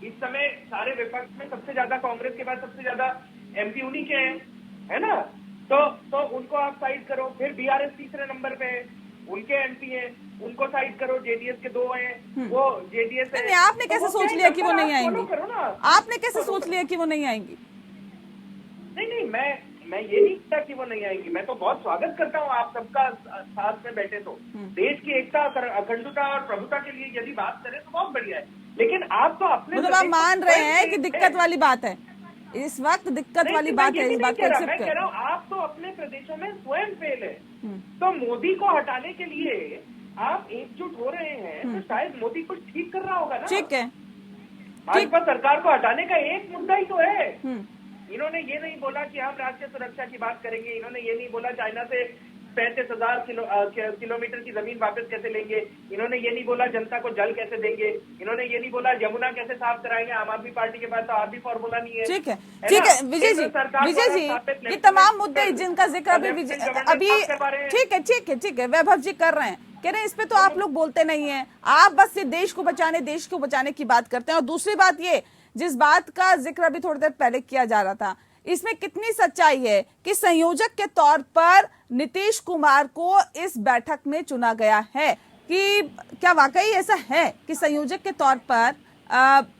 इस समय सारे विपक्ष में सबसे ज्यादा, कांग्रेस के बाद सबसे ज्यादा एमपी उन्हीं के हैं, है ना। तो उनको आप साइड करो। फिर बीआरएस तीसरे नंबर पे है, उनके एमपी हैं, उनको साइड करो। जेडीएस के 2 हैं, वो जेडीएस है। आपने कैसे सोच लिया कि वो नहीं आएंगी? आपने कैसे सोच लिया कि वो नहीं आएंगी? नहीं, मैं ये नहीं कहता कि वो नहीं आएंगी, मैं तो बहुत स्वागत करता हूँ आप सबका साथ में बैठे तो देश की एकता, अखंडता और प्रभुता के लिए यदि बात करें तो बहुत बढ़िया है। लेकिन आप तो अपने मतलब आप मान रहे हैं कि दिक्कत वाली बात है, इस वक्त दिक्कत वाली बात है, इस बात को एक्सेप्ट मैं कह रहा हूँ आप तो अपने प्रदेशों में स्वयं फेल है, तो मोदी को हटाने के लिए आप एकजुट हो रहे हैं, तो शायद मोदी कुछ ठीक कर रहा होगा ना। ठीक है, भाजपा सरकार को हटाने का एक मुद्दा ही तो है। इन्होंने ये नहीं बोला कि हम राष्ट्रीय सुरक्षा की बात करेंगे, इन्होंने ये नहीं बोला चाइना से 35,000 किलोमीटर की जमीन वापस कैसे लेंगे, इन्होंने ये नहीं बोला जनता को जल कैसे देंगे, इन्होंने ये नहीं बोला यमुना कैसे साफ कराएंगे। आम आदमी पार्टी के पास तो आप भी फॉर्मूला नहीं है। ठीक है, ठीक है विजय जी, ये तमाम मुद्दे जिनका जिक्र अभी ठीक है वैभव जी कर रहे हैं, कह रहे हैं इस पे तो आप लोग बोलते नहीं है, आप बस ये देश को बचाने की बात करते हैं। और दूसरी बात ये, जिस बात का जिक्र अभी थोड़ी देर पहले किया जा रहा था, इसमें कितनी सच्चाई है कि संयोजक के तौर पर नीतीश कुमार को इस बैठक में चुना गया है, कि क्या वाकई ऐसा है कि संयोजक के तौर पर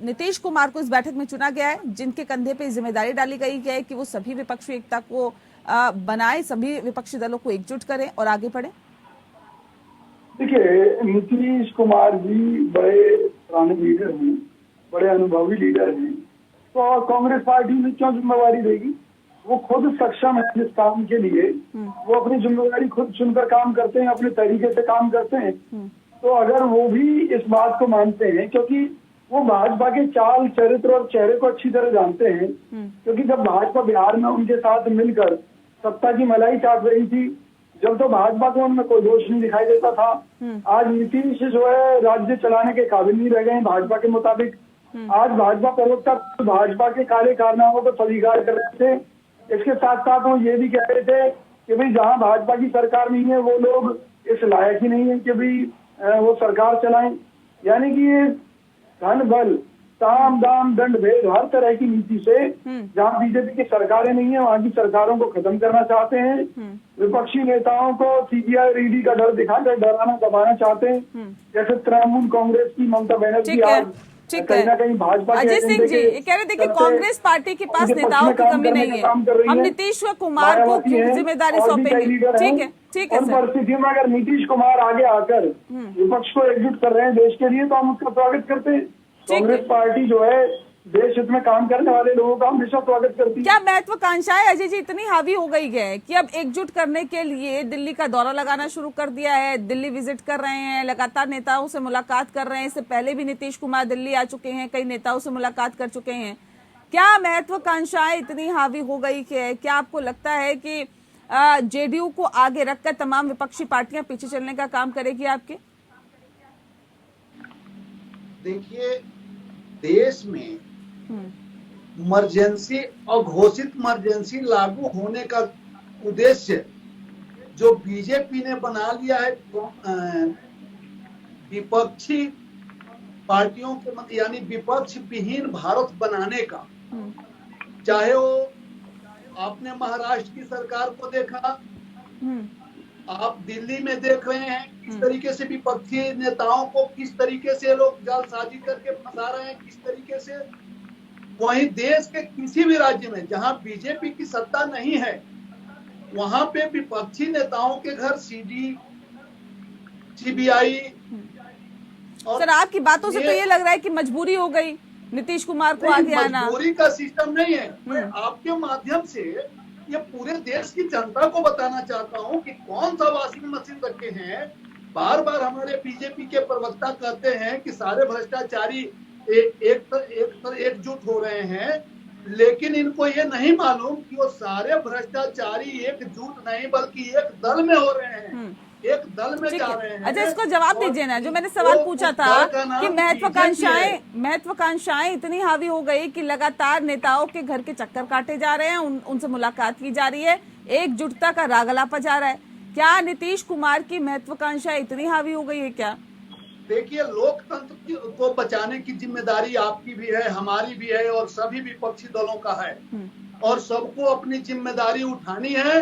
नीतीश कुमार को इस बैठक में चुना गया है, जिनके कंधे पे जिम्मेदारी डाली गई है कि वो सभी विपक्षी एकता को बनाए, सभी विपक्षी दलों को एकजुट करें और आगे बढ़े? देखिए, नीतीश कुमार जी बड़े पुराने लीडर हैं, बड़े अनुभवी लीडर हैं, तो कांग्रेस पार्टी में क्यों जिम्मेवारी देगी? वो खुद सक्षम है जिस काम के लिए, वो अपनी जिम्मेवारी खुद चुनकर काम करते हैं, अपने तरीके से काम करते हैं। तो अगर वो भी इस बात को मानते हैं, क्योंकि वो भाजपा के चाल, चरित्र और चेहरे को अच्छी तरह जानते हैं, क्योंकि जब भाजपा बिहार में उनके साथ मिलकर सत्ता की मलाई चाट रही थी, जब तो भाजपा को उनमें कोई दोष नहीं दिखाई देता था। आज नीतीश जो है राज्य चलाने के काबिल नहीं रह गए भाजपा के मुताबिक। आज भाजपा प्रवक्ता भाजपा के काले कारनामों को स्वीकार कर रहे थे। इसके साथ साथ वो ये भी कह रहे थे कि भाई जहां भाजपा की सरकार नहीं है वो लोग इस लायक ही नहीं है कि भाई वो सरकार चलाएं। यानी कि ये धन बल साम दाम दंड भेद हर तरह की नीति से जहां बीजेपी की सरकारें नहीं है वहां की सरकारों को खत्म करना चाहते हैं। विपक्षी नेताओं को सीबीआई ईडी का डर दिखाकर डराना दबाना चाहते हैं, जैसे तृणमूल कांग्रेस की ममता बनर्जी आज कहीं ना कहीं भाजपा अजय सिंह जी ये कह रहे थे कि कांग्रेस पार्टी के पास नेताओं की कमी नहीं है, हम नीतीश कुमार को जिम्मेदारी सौंपेंगे। ठीक है, ठीक है। उन परिस्थितियों में अगर नीतीश कुमार आगे आकर विपक्ष को एकजुट कर रहे हैं देश के लिए, तो हम उसका स्वागत करते हैं। कांग्रेस पार्टी जो है देश हित में काम करने वाले लोगों का हमेशा स्वागत करती है। क्या महत्वाकांक्षाएं अजय जी इतनी हावी हो गई है कि अब एकजुट करने के लिए दिल्ली का दौरा लगाना शुरू कर दिया है, दिल्ली विजिट कर रहे हैं, लगातार नेताओं से मुलाकात कर रहे हैं। इससे पहले भी नीतीश कुमार दिल्ली आ चुके हैं, कई नेताओं से मुलाकात कर चुके हैं। क्या महत्वाकांक्षाएं इतनी हावी हो गई है? क्या आपको लगता है कि जेडीयू को आगे रखकर तमाम विपक्षी पार्टियां पीछे चलने का काम करेगी आपके? देखिए, देश में इमरजेंसी, अघोषित इमरजेंसी लागू होने का उद्देश्य जो बीजेपी ने बना लिया है विपक्षी पार्टियों के, यानी विपक्ष विहीन भारत बनाने का। चाहे वो आपने महाराष्ट्र की सरकार को देखा, आप दिल्ली में देख रहे हैं किस तरीके से विपक्षी नेताओं को किस तरीके से लोग जालसाजी करके फंसा रहे हैं, किस तरीके से। वहीं देश के किसी भी राज्य में जहां बीजेपी की सत्ता नहीं है वहां पे विपक्षी नेताओं के घर सीडी, सीबीआई। सर आपकी बातों से तो ये लग रहा है कि मजबूरी हो गई नीतीश कुमार को आगे आना। मजबूरी का सिस्टम नहीं है। मैं आपके माध्यम से ये पूरे देश की जनता को बताना चाहता हूं कि कौन सा वॉशिंग मशीन रखे हैं। बार बार हमारे बीजेपी के प्रवक्ता कहते हैं कि सारे भ्रष्टाचारी एकजुट हो रहे हैं, लेकिन इनको ये नहीं मालूम कि वो सारे भ्रष्टाचारी एकजुट नहीं बल्कि एक दल में हो रहे हैं, एक दल में जा रहे हैं। अच्छा, इसको जवाब दीजिए ना, जो मैंने सवाल पूछा था कि महत्वाकांक्षाएं इतनी हावी हो गई कि लगातार नेताओं के घर के चक्कर काटे जा रहे हैं, उनसे मुलाकात की जा रही है, एकजुटता का राग अलापा जा रहा है। क्या नीतीश कुमार की महत्वाकांक्षाएं इतनी हावी हो गई है क्या? देखिए, लोकतंत्र को बचाने की जिम्मेदारी आपकी भी है, हमारी भी है और सभी विपक्षी दलों का है, और सबको अपनी जिम्मेदारी उठानी है।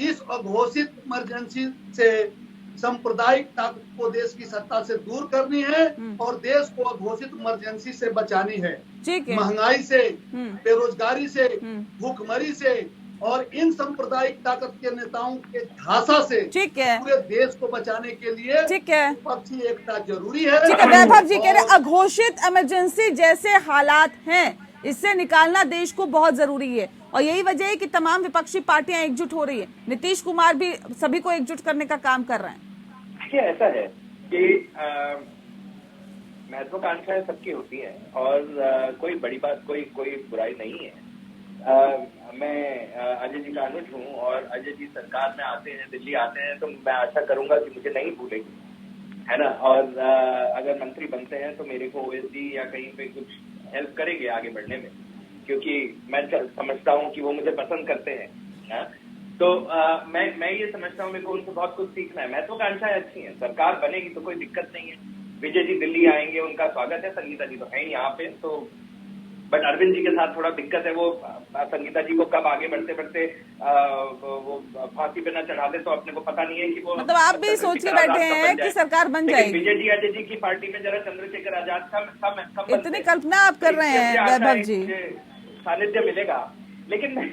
इस अघोषित इमरजेंसी से सांप्रदायिकता को देश की सत्ता से दूर करनी है और देश को अघोषित इमरजेंसी से बचानी है। महंगाई से, बेरोजगारी से, भूखमरी से और इन सांप्रदायिक ताकत के नेताओं के झांसा से ठीक है, पूरे देश को बचाने के लिए ठीक है, विपक्षी एकता जरूरी है। ठीक है। वैभव जी कह रहे अघोषित इमरजेंसी जैसे हालात हैं, इससे निकालना देश को बहुत जरूरी है और यही वजह है कि तमाम विपक्षी पार्टियां एकजुट हो रही है। नीतीश कुमार भी सभी को एकजुट करने का काम कर रहे हैं। देखिए, ऐसा है कि महत्वाकांक्षाएं सबकी होती हैं और कोई बड़ी बात, कोई बुराई नहीं है। मैं अजय जी का अनुज हूँ और अजय जी सरकार में आते हैं, दिल्ली आते हैं, तो मैं आशा करूंगा कि मुझे नहीं भूलेंगे, है ना। और अगर मंत्री बनते हैं तो मेरे को ओएसडी या कहीं पे कुछ हेल्प करेंगे आगे बढ़ने में, क्योंकि मैं समझता हूँ कि वो मुझे पसंद करते हैं, है? तो मैं ये समझता हूँ मेरे को उनसे बहुत कुछ सीखना है। महत्वाकांक्षाएं अच्छी हैं, सरकार बनेगी तो कोई दिक्कत नहीं है। विजय जी दिल्ली आएंगे, उनका स्वागत है। संगीता जी तो है यहाँ पे, तो बट अरविंद जी के साथ थोड़ा दिक्कत है। वो संगीता जी को कब आगे बढ़ते बढ़ते वो फांसी पे न चढ़ा दे तो अपने को पता नहीं है कि वो मतलब आप भी सोच के बैठे हैं कि सरकार बन जाएगी। विजय जी अजय जी की पार्टी में जरा चंद्रशेखर आजाद कम इतनी कल्पना आप कर रहे हैं वैभव जी, सानिध्य मिलेगा। लेकिन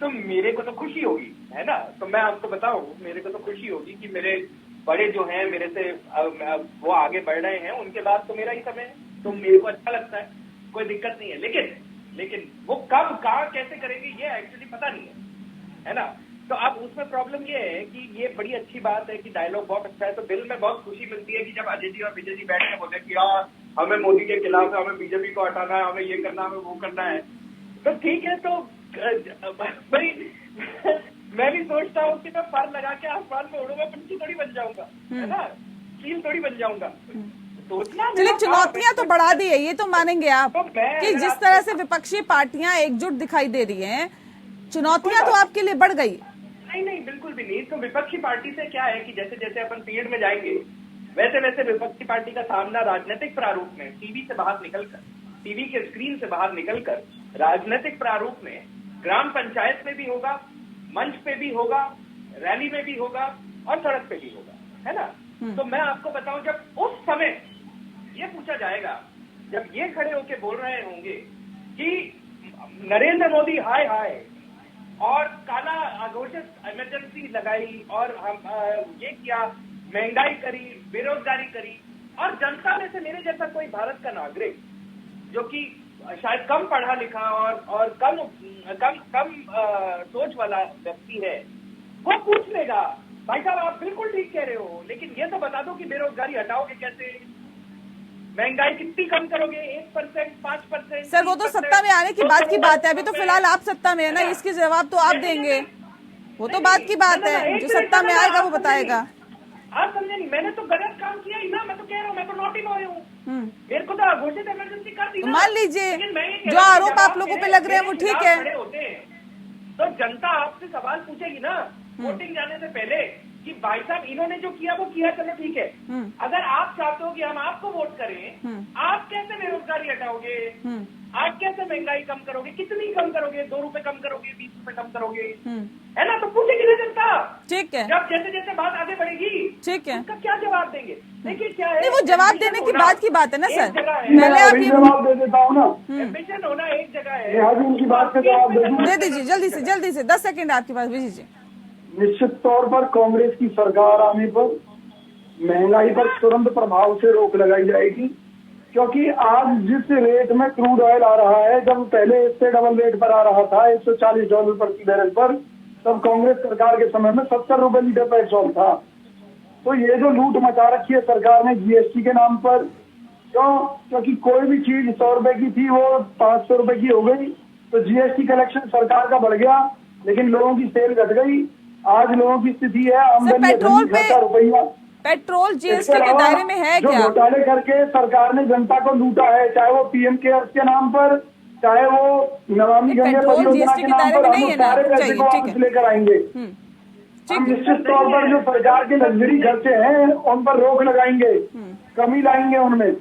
तो मेरे को तो खुशी होगी, है ना। तो मैं आपको बताऊं, मेरे को तो खुशी होगी कि मेरे बड़े जो हैं मेरे से वो आगे बढ़ रहे हैं, उनके बाद तो मेरा ही समय है, तो मेरे को अच्छा लगता है, कोई दिक्कत नहीं है। लेकिन वो कब कहाँ कैसे करेंगे ये एक्चुअली पता नहीं है ना। तो अब उसमें प्रॉब्लम ये है कि ये बड़ी अच्छी बात है कि डायलॉग बहुत अच्छा है, तो दिल में बहुत खुशी मिलती है कि जब अजय जी और विजय जी बैठ के बोले कि यार हमें मोदी के खिलाफ है, हमें बीजेपी को हटाना है, हमें ये करना है, हमें वो करना है, तो ठीक है। तो भाई मैं भी सोचता हूँ कि मैं फर लगा के आसमान में उड़ूंगा, पंछी थोड़ी बन जाऊंगा, है ना, चील थोड़ी बन जाऊंगा। चलिए, चुनौतियां तो बढ़ा दी है, ये तो मानेंगे आप कि जिस तरह से विपक्षी पार्टियां एकजुट दिखाई दे रही हैं, चुनौतियां तो आपके लिए बढ़ गई। नहीं, बिल्कुल भी नहीं। तो विपक्षी पार्टी से क्या है कि जैसे जैसे अपन पीरियड में जाएंगे वैसे वैसे विपक्षी पार्टी का सामना राजनीतिक प्रारूप में टीवी से बाहर निकलकर, टीवी के स्क्रीन से बाहर निकलकर राजनीतिक प्रारूप में ग्राम पंचायत में भी होगा, मंच पे भी होगा, रैली में भी होगा और सड़क पे भी होगा, है ना। तो मैं आपको बताऊं, जब उस समय ये पूछा जाएगा, जब ये खड़े होके बोल रहे होंगे कि नरेंद्र मोदी हाय हाय और काला अघोषित इमरजेंसी लगाई और हम ये किया, महंगाई करी, बेरोजगारी करी, और जनता में से मेरे जैसा कोई भारत का नागरिक जो कि शायद कम पढ़ा लिखा और कम सोच वाला व्यक्ति है, वो पूछ लेगा भाई साहब आप बिल्कुल ठीक कह रहे हो, लेकिन ये तो बता दो कि बेरोजगारी हटाओगे कैसे, महंगाई कितनी कम करोगे, 1%, 5%? सर वो तो सत्ता में आने की बात की बात है, अभी तो फिलहाल आप सत्ता में है ना, इसके जवाब तो आप देंगे, वो तो बात की बात है, जो सत्ता में आएगा वो बताएगा। आप समझे नहीं, मैंने तो गलत काम किया ही ना, मैं तो कह रहा हूँ, मैं तो नोटिस हो हूँ, मेरे को तो अघोषित इमरजेंसी कर दी। मान लीजिए जो आरोप आप लोगों पे लग रहे हैं वो ठीक है, तो जनता आपसे सवाल पूछेगी ना वोटिंग जाने से पहले कि भाई साहब इन्होंने जो किया वो किया, चलो ठीक है। अगर आप चाहते हो कि हम आपको वोट करें, आप कैसे बेरोजगारी हटाओगे, आप कैसे महंगाई कम करोगे, कितनी कम करोगे, 2 रुपए कम करोगे, 20 रुपए कम करोगे, है ना। तो पूछेगी ना जनता, ठीक है, जब जैसे जैसे बात आगे बढ़ेगी, ठीक है, उसका क्या जवाब देंगे। देखिए क्या है, नहीं वो जवाब देने की बात की बात है ना सर, पहले आप ये जवाब दे देता हूँ ना, एम्बिशन होना एक जगह है, उनकी बात का जवाब दे दीजिए जल्दी से 10 सेकंड आपके पास भेजिए। निश्चित तौर पर कांग्रेस की सरकार आने पर महंगाई पर तुरंत प्रभाव से रोक लगाई जाएगी, क्योंकि आज जिस रेट में क्रूड ऑयल आ रहा है, जब पहले इससे डबल रेट पर आ रहा था $140 प्रति बैरल पर, तब कांग्रेस सरकार के समय में 70 रुपए लीटर पेट्रोल था। तो ये जो लूट मचा रखी है सरकार ने जीएसटी के नाम पर, क्योंकि कोई भी चीज 100 रुपए की थी वो 500 रुपए की हो गई, तो जीएसटी कलेक्शन सरकार का बढ़ गया, लेकिन लोगों की सेल घट गई। आज लोगों की स्थिति है आमदनी पेट्रोल रुपया, पेट्रोल जीएसटी के दायरे में है क्या? घोटाले करके सरकार ने जनता को लूटा है, चाहे वो पीएम केयर्स के नाम पर, चाहे वो नमामि गंगे परियोजना के नाम पर, हम सारे पैसे को वापस लेकर आएंगे। हम निश्चित तौर पर जो सरकार के लग्जरी खर्चे हैं उन पर रोक लगाएंगे, कमी लाएंगे उनमें।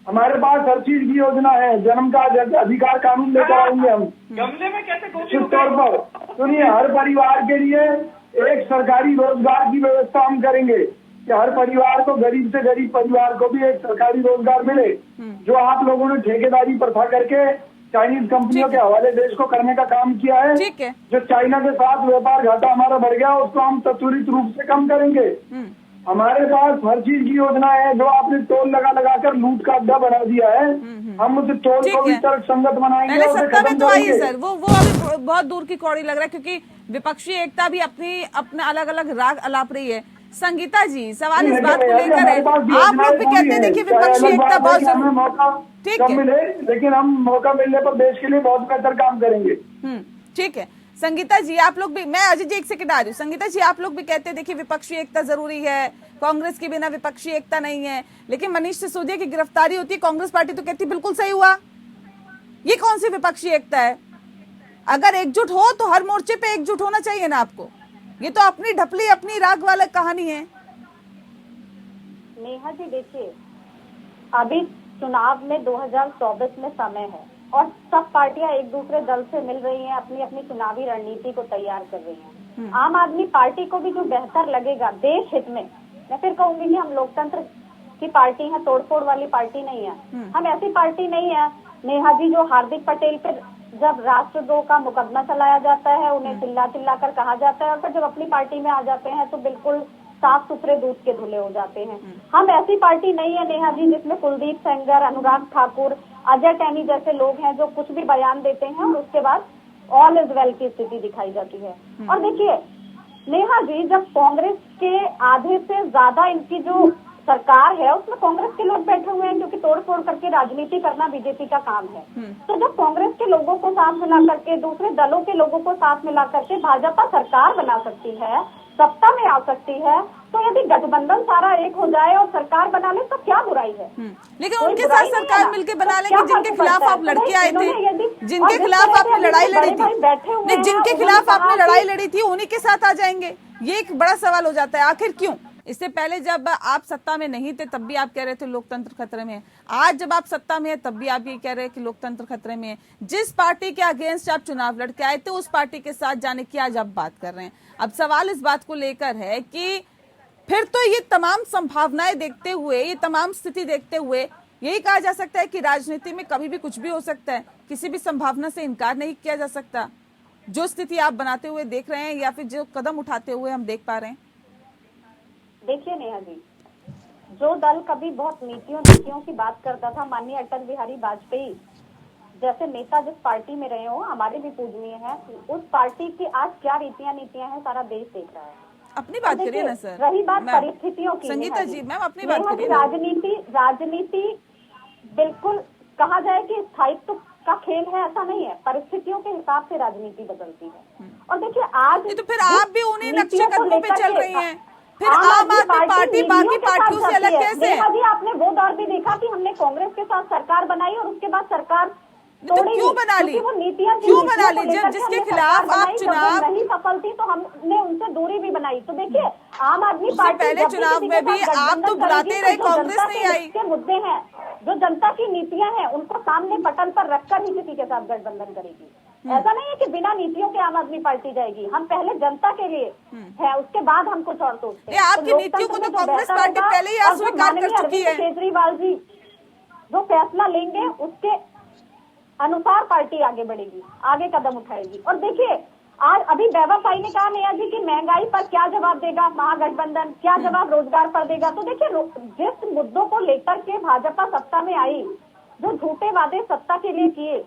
हमारे पास हर चीज की योजना है, जन्म का अधिकार कानून लेकर आएंगे हम गमले में कैसे। निश्चित तौर पर सुनिए, हर परिवार के लिए एक सरकारी रोजगार की व्यवस्था हम करेंगे कि हर परिवार को, गरीब से गरीब परिवार को भी एक सरकारी रोजगार मिले। जो आप लोगों ने ठेकेदारी प्रथा करके चाइनीज कंपनियों के हवाले देश को करने का काम किया है। ठीक है। जो चाइना के साथ व्यापार घाटा हमारा बढ़ गया उसको हम त्वरित रूप से कम करेंगे। हमारे पास हर चीज की योजना है। जो आपने टोल लगा कर लूट का अड्डा बना दिया है, हम उस टोल को भी तर्क संगत बनाएंगे। पहले सत्ता में तो आइए सर, वो अभी बहुत दूर की कौड़ी लग रहा है, क्योंकि विपक्षी एकता भी अपना अलग अलग राग अलाप रही है। संगीता जी, सवाल इस बात को लेकर है, आप लोग भी कहते हैं देखिए विपक्षी एकता बहुत जरूरी, ठीक है, लेकिन हम मौका मिलने पर देश के लिए बहुत बेहतर काम करेंगे। ठीक है। संगीता जी आप लोग भी, मैं अजय जी एक सेकंड आ रही हूँ। संगीता जी आप लोग भी कहते हैं देखिए विपक्षी एकता जरूरी है, कांग्रेस के बिना विपक्षी एकता नहीं है, लेकिन मनीष सिसोदिया की गिरफ्तारी होती है, कांग्रेस पार्टी तो कहती बिल्कुल सही हुआ। ये कौन सी विपक्षी एकता है? अगर एकजुट हो तो हर मोर्चे पे एकजुट होना चाहिए ना आपको। ये तो अपनी ढपली अपनी राग वाला कहानी है। नेहा जी देखिए, अभी चुनाव में 2024 में समय है और सब पार्टियां एक दूसरे दल से मिल रही हैं, अपनी अपनी चुनावी रणनीति को तैयार कर रही हैं। आम आदमी पार्टी को भी जो बेहतर लगेगा देश हित में, मैं फिर कहूंगी कि हम लोकतंत्र की पार्टी है, तोड़फोड़ वाली पार्टी नहीं है। हम ऐसी पार्टी नहीं है नेहा जी जो हार्दिक पटेल पे जब राष्ट्रद्रोह का मुकदमा चलाया जाता है उन्हें चिल्ला कर कहा जाता है और फिर जब अपनी पार्टी में आ जाते हैं तो बिल्कुल साफ सुथरे दूध के धुले हो जाते हैं। हम ऐसी पार्टी नहीं है नेहा जी जिसमें कुलदीप सेंगर, अनुराग ठाकुर, अजय टैनी जैसे लोग हैं जो कुछ भी बयान देते हैं और उसके बाद ऑल इज वेल की स्थिति दिखाई जाती है। और देखिए नेहा जी, जब कांग्रेस के आधे से ज्यादा इनकी जो सरकार है उसमें कांग्रेस के लोग बैठे हुए हैं, क्योंकि तोड़ फोड़ करके राजनीति करना बीजेपी का काम है। तो जब कांग्रेस के लोगों को साथ मिला करके, दूसरे दलों के लोगों को साथ मिला करके भाजपा सरकार बना सकती है, सत्ता में आ सकती है, तो यदि गठबंधन सारा एक हो जाए और सरकार बना ले तो क्या बुराई है? लेकिन उनके साथ सरकार मिलकर बना लेंगे जिनके खिलाफ आप लड़के आए थे, जिनके खिलाफ आपने लड़ाई लड़ी थी, नहीं जिनके खिलाफ आपने लड़ाई लड़ी थी उन्हीं के साथ आ जाएंगे। ये एक बड़ा सवाल हो जाता है, आखिर क्यों? इससे पहले जब आप सत्ता में नहीं थे तब भी आप कह रहे थे लोकतंत्र खतरे में है, आज जब आप सत्ता में है तब भी आप ये कह रहे हैं कि लोकतंत्र खतरे में है। जिस पार्टी के अगेंस्ट आप चुनाव लड़के आए थे उस पार्टी के साथ जाने की आज आप बात कर रहे हैं। अब सवाल इस बात को लेकर है कि फिर तो ये तमाम संभावनाएं देखते हुए, ये तमाम स्थिति देखते हुए यही कहा जा सकता है कि राजनीति में कभी भी कुछ भी हो सकता है, किसी भी संभावना से इनकार नहीं किया जा सकता। जो स्थिति आप बनाते हुए देख रहे हैं या फिर जो कदम उठाते हुए हम देख पा रहे हैं। देखिए नेहा जी, जो दल कभी बहुत नीतियों की बात करता था, माननीय अटल बिहारी वाजपेयी जैसे नेता जिस पार्टी में रहे हो, हमारे भी पूजनीय हैं, उस पार्टी की आज क्या नीतियां हैं सारा देश देख रहा है। अपनी बात करिए ना सर। रही बात परिस्थितियों की, संगीता जी मैम अपनी बात करिए। राजनीति बिल्कुल कहा जाए कि स्थायित्व का खेल है ऐसा नहीं है, परिस्थितियों के हिसाब से राजनीति बदलती है। और देखिए आज तो फिर आप भी उन्हीं नक्शे कदमों पे चल रही हैं, फिर आम आदमी पार्टी बाकी पार्टियों से अलग कैसे है? जी आपने वो दौर भी देखा कि हमने कांग्रेस के साथ सरकार बनाई और उसके बाद सरकार तो क्यों बना ली? वो नीतियां क्यों बना ली? जब जिसके खिलाफ आप चुनाव नहीं सफल थी तो हमने उनसे दूरी भी बनाई। तो देखिए आम आदमी पार्टी पहले चुनाव में भी आप तो बुलाते रहे, कांग्रेस नहीं आई। के मुद्दे हैं, जो जनता की नीतियां हैं उनको सामने पटल पर रखकर ही किसी के साथ गठबंधन करेगी। ऐसा नहीं है कि बिना नीतियों के आम आदमी पार्टी जाएगी। हम पहले जनता के लिए है, उसके बाद हम कुछ और सोचते हैं। आपकी नीतियों को तो कांग्रेस पार्टी पहले ही अस्वीकार कर चुकी है। केजरीवाल जी जो फैसला लेंगे उसके अनुसार पार्टी आगे बढ़ेगी, आगे कदम उठाएगी। और देखिए आज अभी वैभव भाई ने कहा नेहा जी कि महंगाई पर क्या जवाब देगा महागठबंधन, क्या जवाब रोजगार पर देगा। तो देखिए जिस मुद्दों को लेकर के भाजपा सत्ता में आई, जो झूठे वादे सत्ता के लिए किए,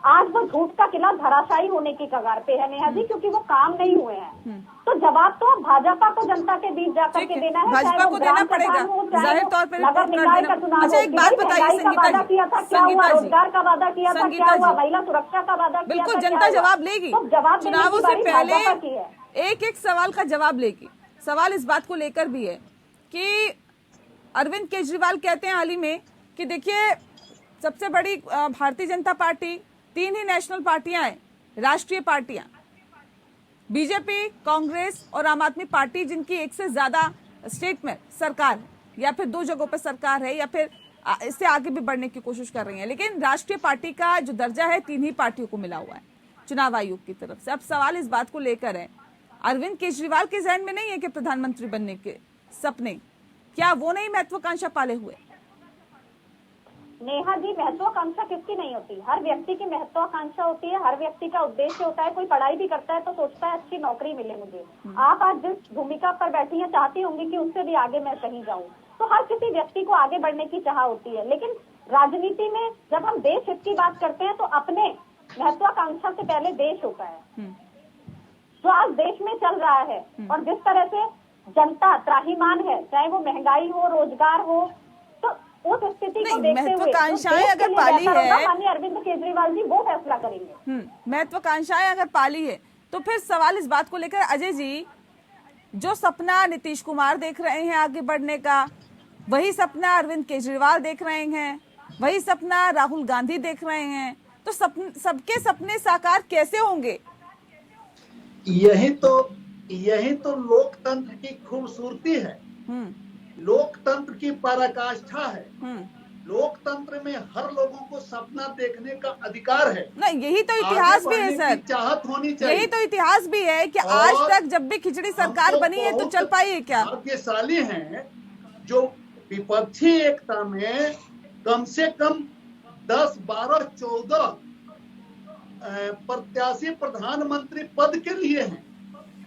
आज वो झूठ का किला धराशायी होने की कगार पे है नेहा जी, क्योंकि वो काम नहीं हुए हैं। तो जवाब तो भाजपा को जनता के बीच जाकर के देना है, भाजपा को देना पड़ेगा जाहिर तौर पर। अच्छा एक बात बताइए संगीता जी, रोजगार का वादा किया था, क्या हुआ? महिला सुरक्षा का वादा किया था, बिल्कुल जनता जवाब लेगी। चुनावों से पहले एक एक सवाल का जवाब लेगी। सवाल इस बात को लेकर भी है कि अरविंद केजरीवाल कहते हैं हाल ही में कि देखिए सबसे बड़ी भारतीय जनता पार्टी, 3 ही नेशनल पार्टियां हैं, राष्ट्रीय पार्टियां, बीजेपी, कांग्रेस और आम आदमी पार्टी, जिनकी एक से ज्यादा स्टेट में सरकार है या फिर 2 जगहों पर सरकार है या फिर इससे आगे भी बढ़ने की कोशिश कर रही है। लेकिन राष्ट्रीय पार्टी का जो दर्जा है 3 ही पार्टियों को मिला हुआ है चुनाव आयोग की तरफ से। अब सवाल इस बात को लेकर है, अरविंद केजरीवाल के जहन में नहीं है कि प्रधानमंत्री बनने के सपने, क्या वो नहीं महत्वाकांक्षा पाले हुए? नेहा जी, महत्वाकांक्षा किसकी नहीं होती? हर व्यक्ति की महत्वाकांक्षा होती है, हर व्यक्ति का उद्देश्य होता है। कोई पढ़ाई भी करता है तो सोचता है अच्छी नौकरी मिले मुझे। आप आज जिस भूमिका पर बैठी हैं चाहती होंगी कि उससे भी आगे मैं कहीं जाऊं, तो हर किसी व्यक्ति को आगे बढ़ने की चाह होती है। लेकिन राजनीति में जब हम देश हित की बात करते हैं तो अपने महत्वाकांक्षा से पहले देश होता है। जो आज देश में चल रहा है और जिस तरह से जनता त्राहिमाम है, चाहे वो महंगाई हो, रोजगार हो, तो उस स्थिति को देखते हुए महत्वाकांक्षाएं अगर पाली है, माननीय अरविंद केजरीवाल जी वो फैसला करेंगे। महत्वाकांक्षाएं अगर पाली है तो फिर सवाल इस बात को लेकर, अजय जी, जो सपना नीतीश कुमार देख रहे हैं आगे बढ़ने का, वही सपना अरविंद केजरीवाल देख रहे हैं, वही सपना राहुल गांधी देख रहे हैं, तो सबके सपने साकार कैसे होंगे? यही तो लोकतंत्र की खूबसूरती है, लोकतंत्र की पराकाष्ठा है। लोकतंत्र में हर लोगों को सपना देखने का अधिकार है। नहीं, यही तो इतिहास भी है सर, चाहत होनी चाहिए। यही तो इतिहास भी है कि आज तक जब भी खिचड़ी सरकार बनी है तो चल पाई है क्या? भाग्यशाली हैं जो विपक्षी एकता में कम से कम 10, 12, 14 प्रत्याशी प्रधानमंत्री पद के लिए हैं।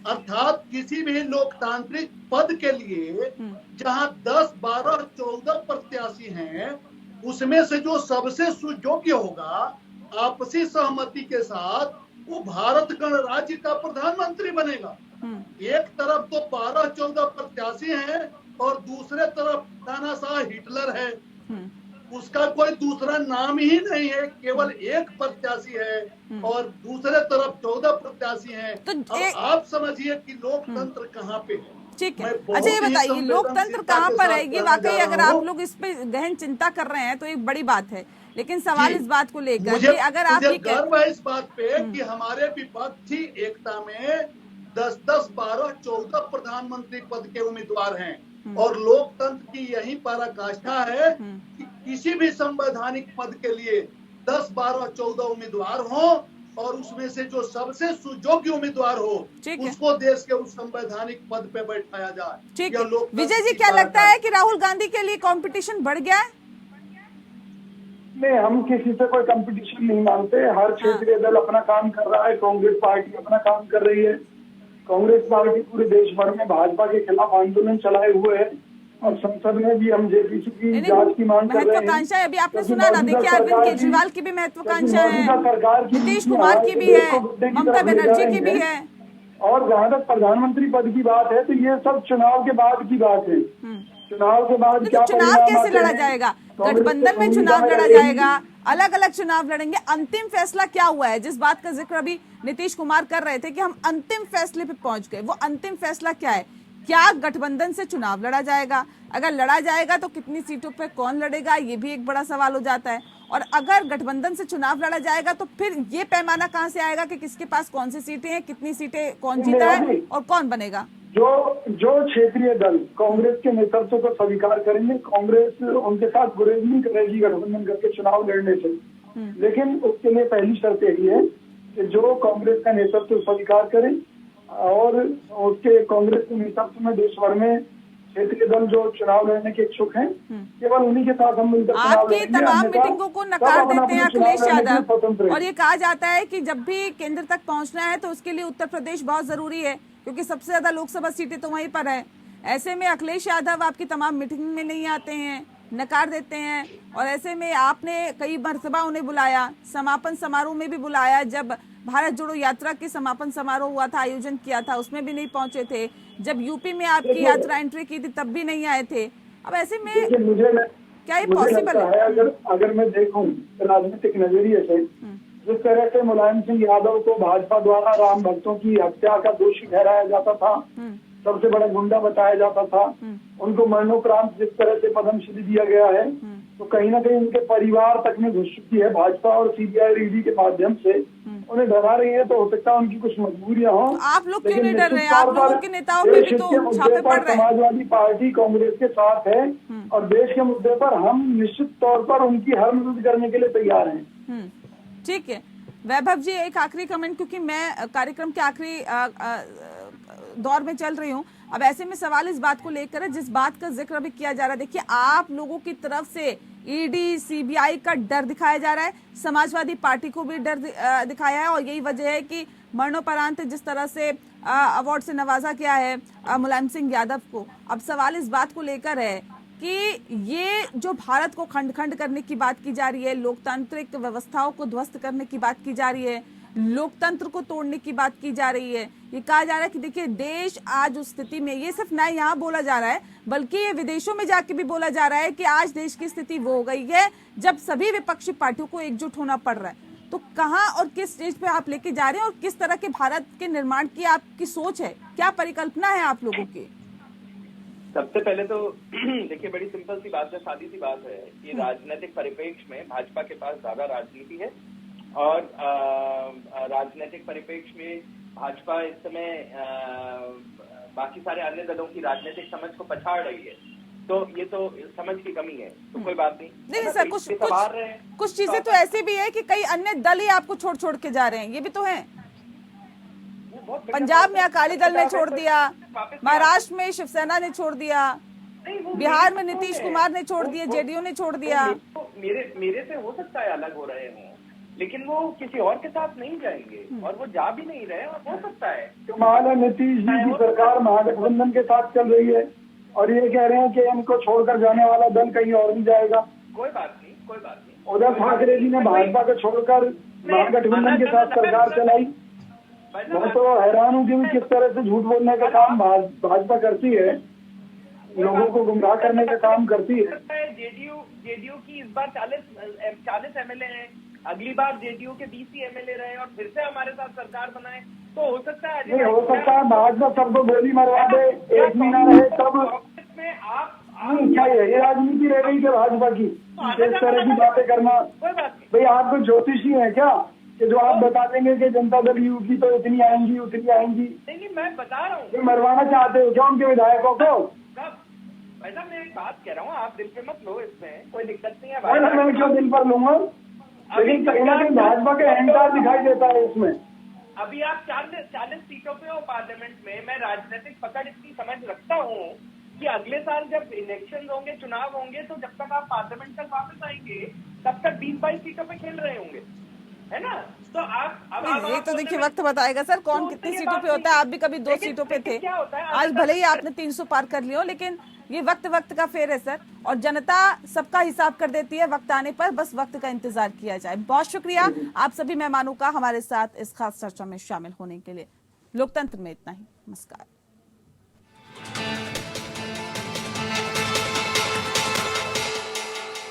अर्थात किसी भी लोकतांत्रिक पद के लिए जहां 10, 12, 14 प्रत्याशी हैं, उसमें से जो सबसे सुयोग्य होगा आपसी सहमति के साथ वो भारत गणराज्य का प्रधानमंत्री बनेगा। एक तरफ तो 12, 14 प्रत्याशी हैं और दूसरे तरफ तानाशाह हिटलर है, उसका कोई दूसरा नाम ही नहीं है, केवल एक प्रत्याशी है और दूसरे तरफ 14 प्रत्याशी हैं। तो अब आप समझिए कि लोकतंत्र कहाँ पे है। ठीक है, अच्छा ये बताइए लोकतंत्र कहाँ पर है? ये वाकई अगर आप लोग इस पे गहन चिंता कर रहे हैं तो एक बड़ी बात है, लेकिन सवाल इस बात को लेकर कि अगर आप मुझे गर्व है इस बात पे कि हमारे विपक्षी एकता में 10, 10, 12, 14 प्रधानमंत्री पद के उम्मीदवार हैं और लोकतंत्र की यही पराकाष्ठा है कि किसी भी संवैधानिक पद के लिए 10, 12, 14 उम्मीदवार हों और उसमें से जो सबसे सुयोग्य उम्मीदवार हो उसको देश के उस संवैधानिक पद पे बैठाया जाए। ठीक है, विजय जी क्या लगता है कि राहुल गांधी के लिए कंपटीशन बढ़ गया है? नहीं, हम किसी से कोई कंपटीशन नहीं मानते। हर क्षेत्रीय दल अपना काम कर रहा है, कांग्रेस पार्टी अपना काम कर रही है। कांग्रेस पार्टी पूरे देश भर में भाजपा के खिलाफ आंदोलन चलाए हुए है और संसद में भी हम जेपीसी की जांच की मांग कर रहे हैं। महत्वाकांक्षा अभी आपने सुना ना, देखिए अरविंद केजरीवाल की भी महत्वाकांक्षा है, नीतीश कुमार की भी है, ममता बनर्जी की भी है। और जहाँ तक प्रधानमंत्री पद की बात है तो ये सब चुनाव के बाद की बात है। चुनाव के बाद क्या चुनाव कैसे लड़ा जाएगा? गठबंधन में चुनाव लड़ा जाएगा, अलग अलग चुनाव लड़ेंगे। अंतिम फैसला क्या हुआ है, जिस बात का जिक्र अभी नीतीश कुमार कर रहे थे कि हम अंतिम फैसले पे पहुंच गए, वो अंतिम फैसला क्या है? क्या गठबंधन से चुनाव लड़ा जाएगा? अगर लड़ा जाएगा तो कितनी सीटों पे कौन लड़ेगा, ये भी एक बड़ा सवाल हो जाता है। और अगर गठबंधन से चुनाव लड़ा जाएगा तो फिर ये पैमाना कहाँ से आएगा कि किसके पास कौन सी सीटें हैं, कितनी सीटें कौन जीता है और कौन बनेगा? जो क्षेत्रीय दल कांग्रेस के नेतृत्व को स्वीकार करेंगे, कांग्रेस उनके साथ गुरेज नहीं करेगी गठबंधन करके चुनाव लड़ने से। लेकिन उसके लिए पहली शर्त यही है कि जो कांग्रेस का नेतृत्व स्वीकार करे और उसके कांग्रेस के नेतृत्व में देश भर में क्षेत्रीय दल जो चुनाव लड़ने के इच्छुक हैं, केवल उन्हीं के साथ हम मिलकर चुनाव लड़ेंगे। आपकी तमाम मीटिंगों को नकार देते हैं अखिलेश यादव और ये कहा जाता है कि जब भी केंद्र तक पहुंचना है तो उसके लिए उत्तर प्रदेश बहुत जरूरी है क्योंकि सबसे ज्यादा लोकसभा सीटें तो वहीं पर है। ऐसे में अखिलेश यादव आपकी तमाम मीटिंग में नहीं आते हैं, नकार देते हैं और ऐसे में आपने कई मरतबा उन्हें बुलाया, समापन समारोह में भी बुलाया। जब भारत जोड़ो यात्रा के समापन समारोह हुआ था, आयोजन किया था, उसमें भी नहीं पहुंचे थे। जब यूपी में आपकी यात्रा एंट्री की थी तब भी नहीं आए थे। अब ऐसे में क्या ये पॉसिबल है? अगर मैं देखूं राजनीतिक नजरिए से, जिस तरह से मुलायम सिंह यादव को भाजपा द्वारा राम भक्तों की हत्या का दोषी ठहराया जाता था, सबसे बड़ा गुंडा बताया जाता था, उनको मरणोपरांत जिस तरह से पद्मश्री दिया गया है, तो कहीं ना कहीं उनके परिवार तक में घुस चुकी है भाजपा और सीबीआई ईडी के माध्यम से उन्हें डरा रही है। तो हो सकता है उनकी कुछ मजबूरियां हो। आप लोग क्यों नहीं डर रहे हैं? आप लोगों के नेताओं पे भी तो छापे पड़ रहे हैं। समाजवादी पार्टी कांग्रेस के साथ है और देश के मुद्दे पर हम निश्चित तौर पर उनकी हर मदद करने के लिए तैयार हैं। ठीक है वैभव जी, एक आखिरी कमेंट, क्योंकि मैं कार्यक्रम के आखिरी दौर में चल रही हूँ। अब ऐसे में सवाल इस बात को लेकर है जिस बात का जिक्र अभी किया जा रहा है। देखिए आप लोगों की तरफ से ईडी सीबीआई का डर दिखाया जा रहा है, समाजवादी पार्टी को भी डर दिखाया है और यही वजह है कि मरणोपरांत जिस तरह से अवार्ड से नवाजा किया है मुलायम सिंह यादव को। अब सवाल इस बात को लेकर है कि ये जो भारत को खंड खंड करने की बात की जा रही है, लोकतांत्रिक व्यवस्थाओं को ध्वस्त करने की बात की जा रही है, लोकतंत्र को तोड़ने की बात की जा रही है, ये कहा जा रहा है कि देखिए देश आज उस स्थिति में, ये सिर्फ ना यहाँ बोला जा रहा है बल्कि ये विदेशों में जाके भी बोला जा रहा है कि आज देश की स्थिति वो हो गई है जब सभी विपक्षी पार्टियों को एकजुट होना पड़ रहा है। तो कहाँ और किस स्टेज पे आप लेके जा रहे हैं और किस तरह के भारत के निर्माण की आपकी सोच है, क्या परिकल्पना है आप लोगों की? सबसे पहले तो देखिए बड़ी सिंपल सी बात है, सादी सी बात है कि राजनीतिक परिप्रेक्ष्य में भाजपा के पास ज्यादा राजनीति है और राजनीतिक परिप्रेक्ष्य में भाजपा इस समय बाकी सारे अन्य दलों की राजनीतिक समझ को पछाड़ रही है। तो ये तो समझ की कमी है, तो कोई बात नहीं। नहीं सर, कुछ चीजें तो ऐसी भी है कि कई अन्य दल ही आपको छोड़ के जा रहे हैं, ये भी तो है। पंजाब में अकाली दल ने छोड़ दिया, महाराष्ट्र में शिवसेना ने छोड़ दिया, बिहार में नीतीश कुमार ने छोड़ दिया, जेडीयू ने छोड़ दिया। मेरे से हो सकता है अलग हो रहे हों, लेकिन वो किसी और के साथ नहीं जाएंगे और वो जा भी नहीं रहे और हो सकता है। कमाल है, नीतीश जी की सरकार महागठबंधन के साथ चल रही है और ये कह रहे हैं कि इनको छोड़कर जाने वाला दल कहीं और भी जाएगा। कोई बात नहीं, कोई बात नहीं। उद्धव ठाकरे जी ने भाजपा को छोड़कर महागठबंधन के साथ सरकार चलाई। मैं तो हैरान हूँ कि किस तरह से झूठ बोलने का काम भाजपा करती है, लोगों को गुमराह करने का काम करती है। जेडीयू की इस बार 40 एमएलए हैं, अगली बार जेडीयू के 20 एमएलए रहे और फिर से हमारे साथ सरकार बनाए, तो हो सकता है नहीं हो सकता है भाजपा सबको गोली मरवा दे, एक महीना रहे तब में आप क्या है, ये राजनीति रह गई है भाजपा की, इस तरह की बातें करना। भाई आप कोई ज्योतिषी है क्या कि जो आप बता देंगे कि जनता दल यू की तो इतनी आएंगी उतनी आएंगी? नहीं, मैं बता रहा हूँ। मरवाना चाहते हो क्या उनके विधायकों को? ऐसा मैं एक बात कह रहा हूँ, आप दिल पे मत लो, इसमें कोई दिक्कत नहीं है। मैं क्यों दिल पर लूंगा, लेकिन कहीं ना कहीं भाजपा का अहंकार दिखाई देता है इसमें। अभी आप 40 सीटों पे हो पार्लियामेंट में। मैं राजनीतिक पकड़ इतनी समझ रखता हूँ कि अगले साल जब इलेक्शन होंगे, चुनाव होंगे, तो जब तक आप पार्लियामेंट तक वापस आएंगे तब तक 20-22 सीटों पे खेल रहे होंगे, है ना? तो आप ये तो देखिए वक्त बताएगा सर कौन कितनी सीटों पे होता है। आप भी कभी 2 सीटों पे थे, आज भले ही आपने 300 पार कर लियो, लेकिन ये वक्त का फेर है सर, और जनता सबका हिसाब कर देती है वक्त आने पर, बस वक्त का इंतजार किया जाए। बहुत शुक्रिया आप सभी मेहमानों का हमारे साथ इस खास चर्चा में शामिल होने के लिए। लोकतंत्र में इतना ही, नमस्कार।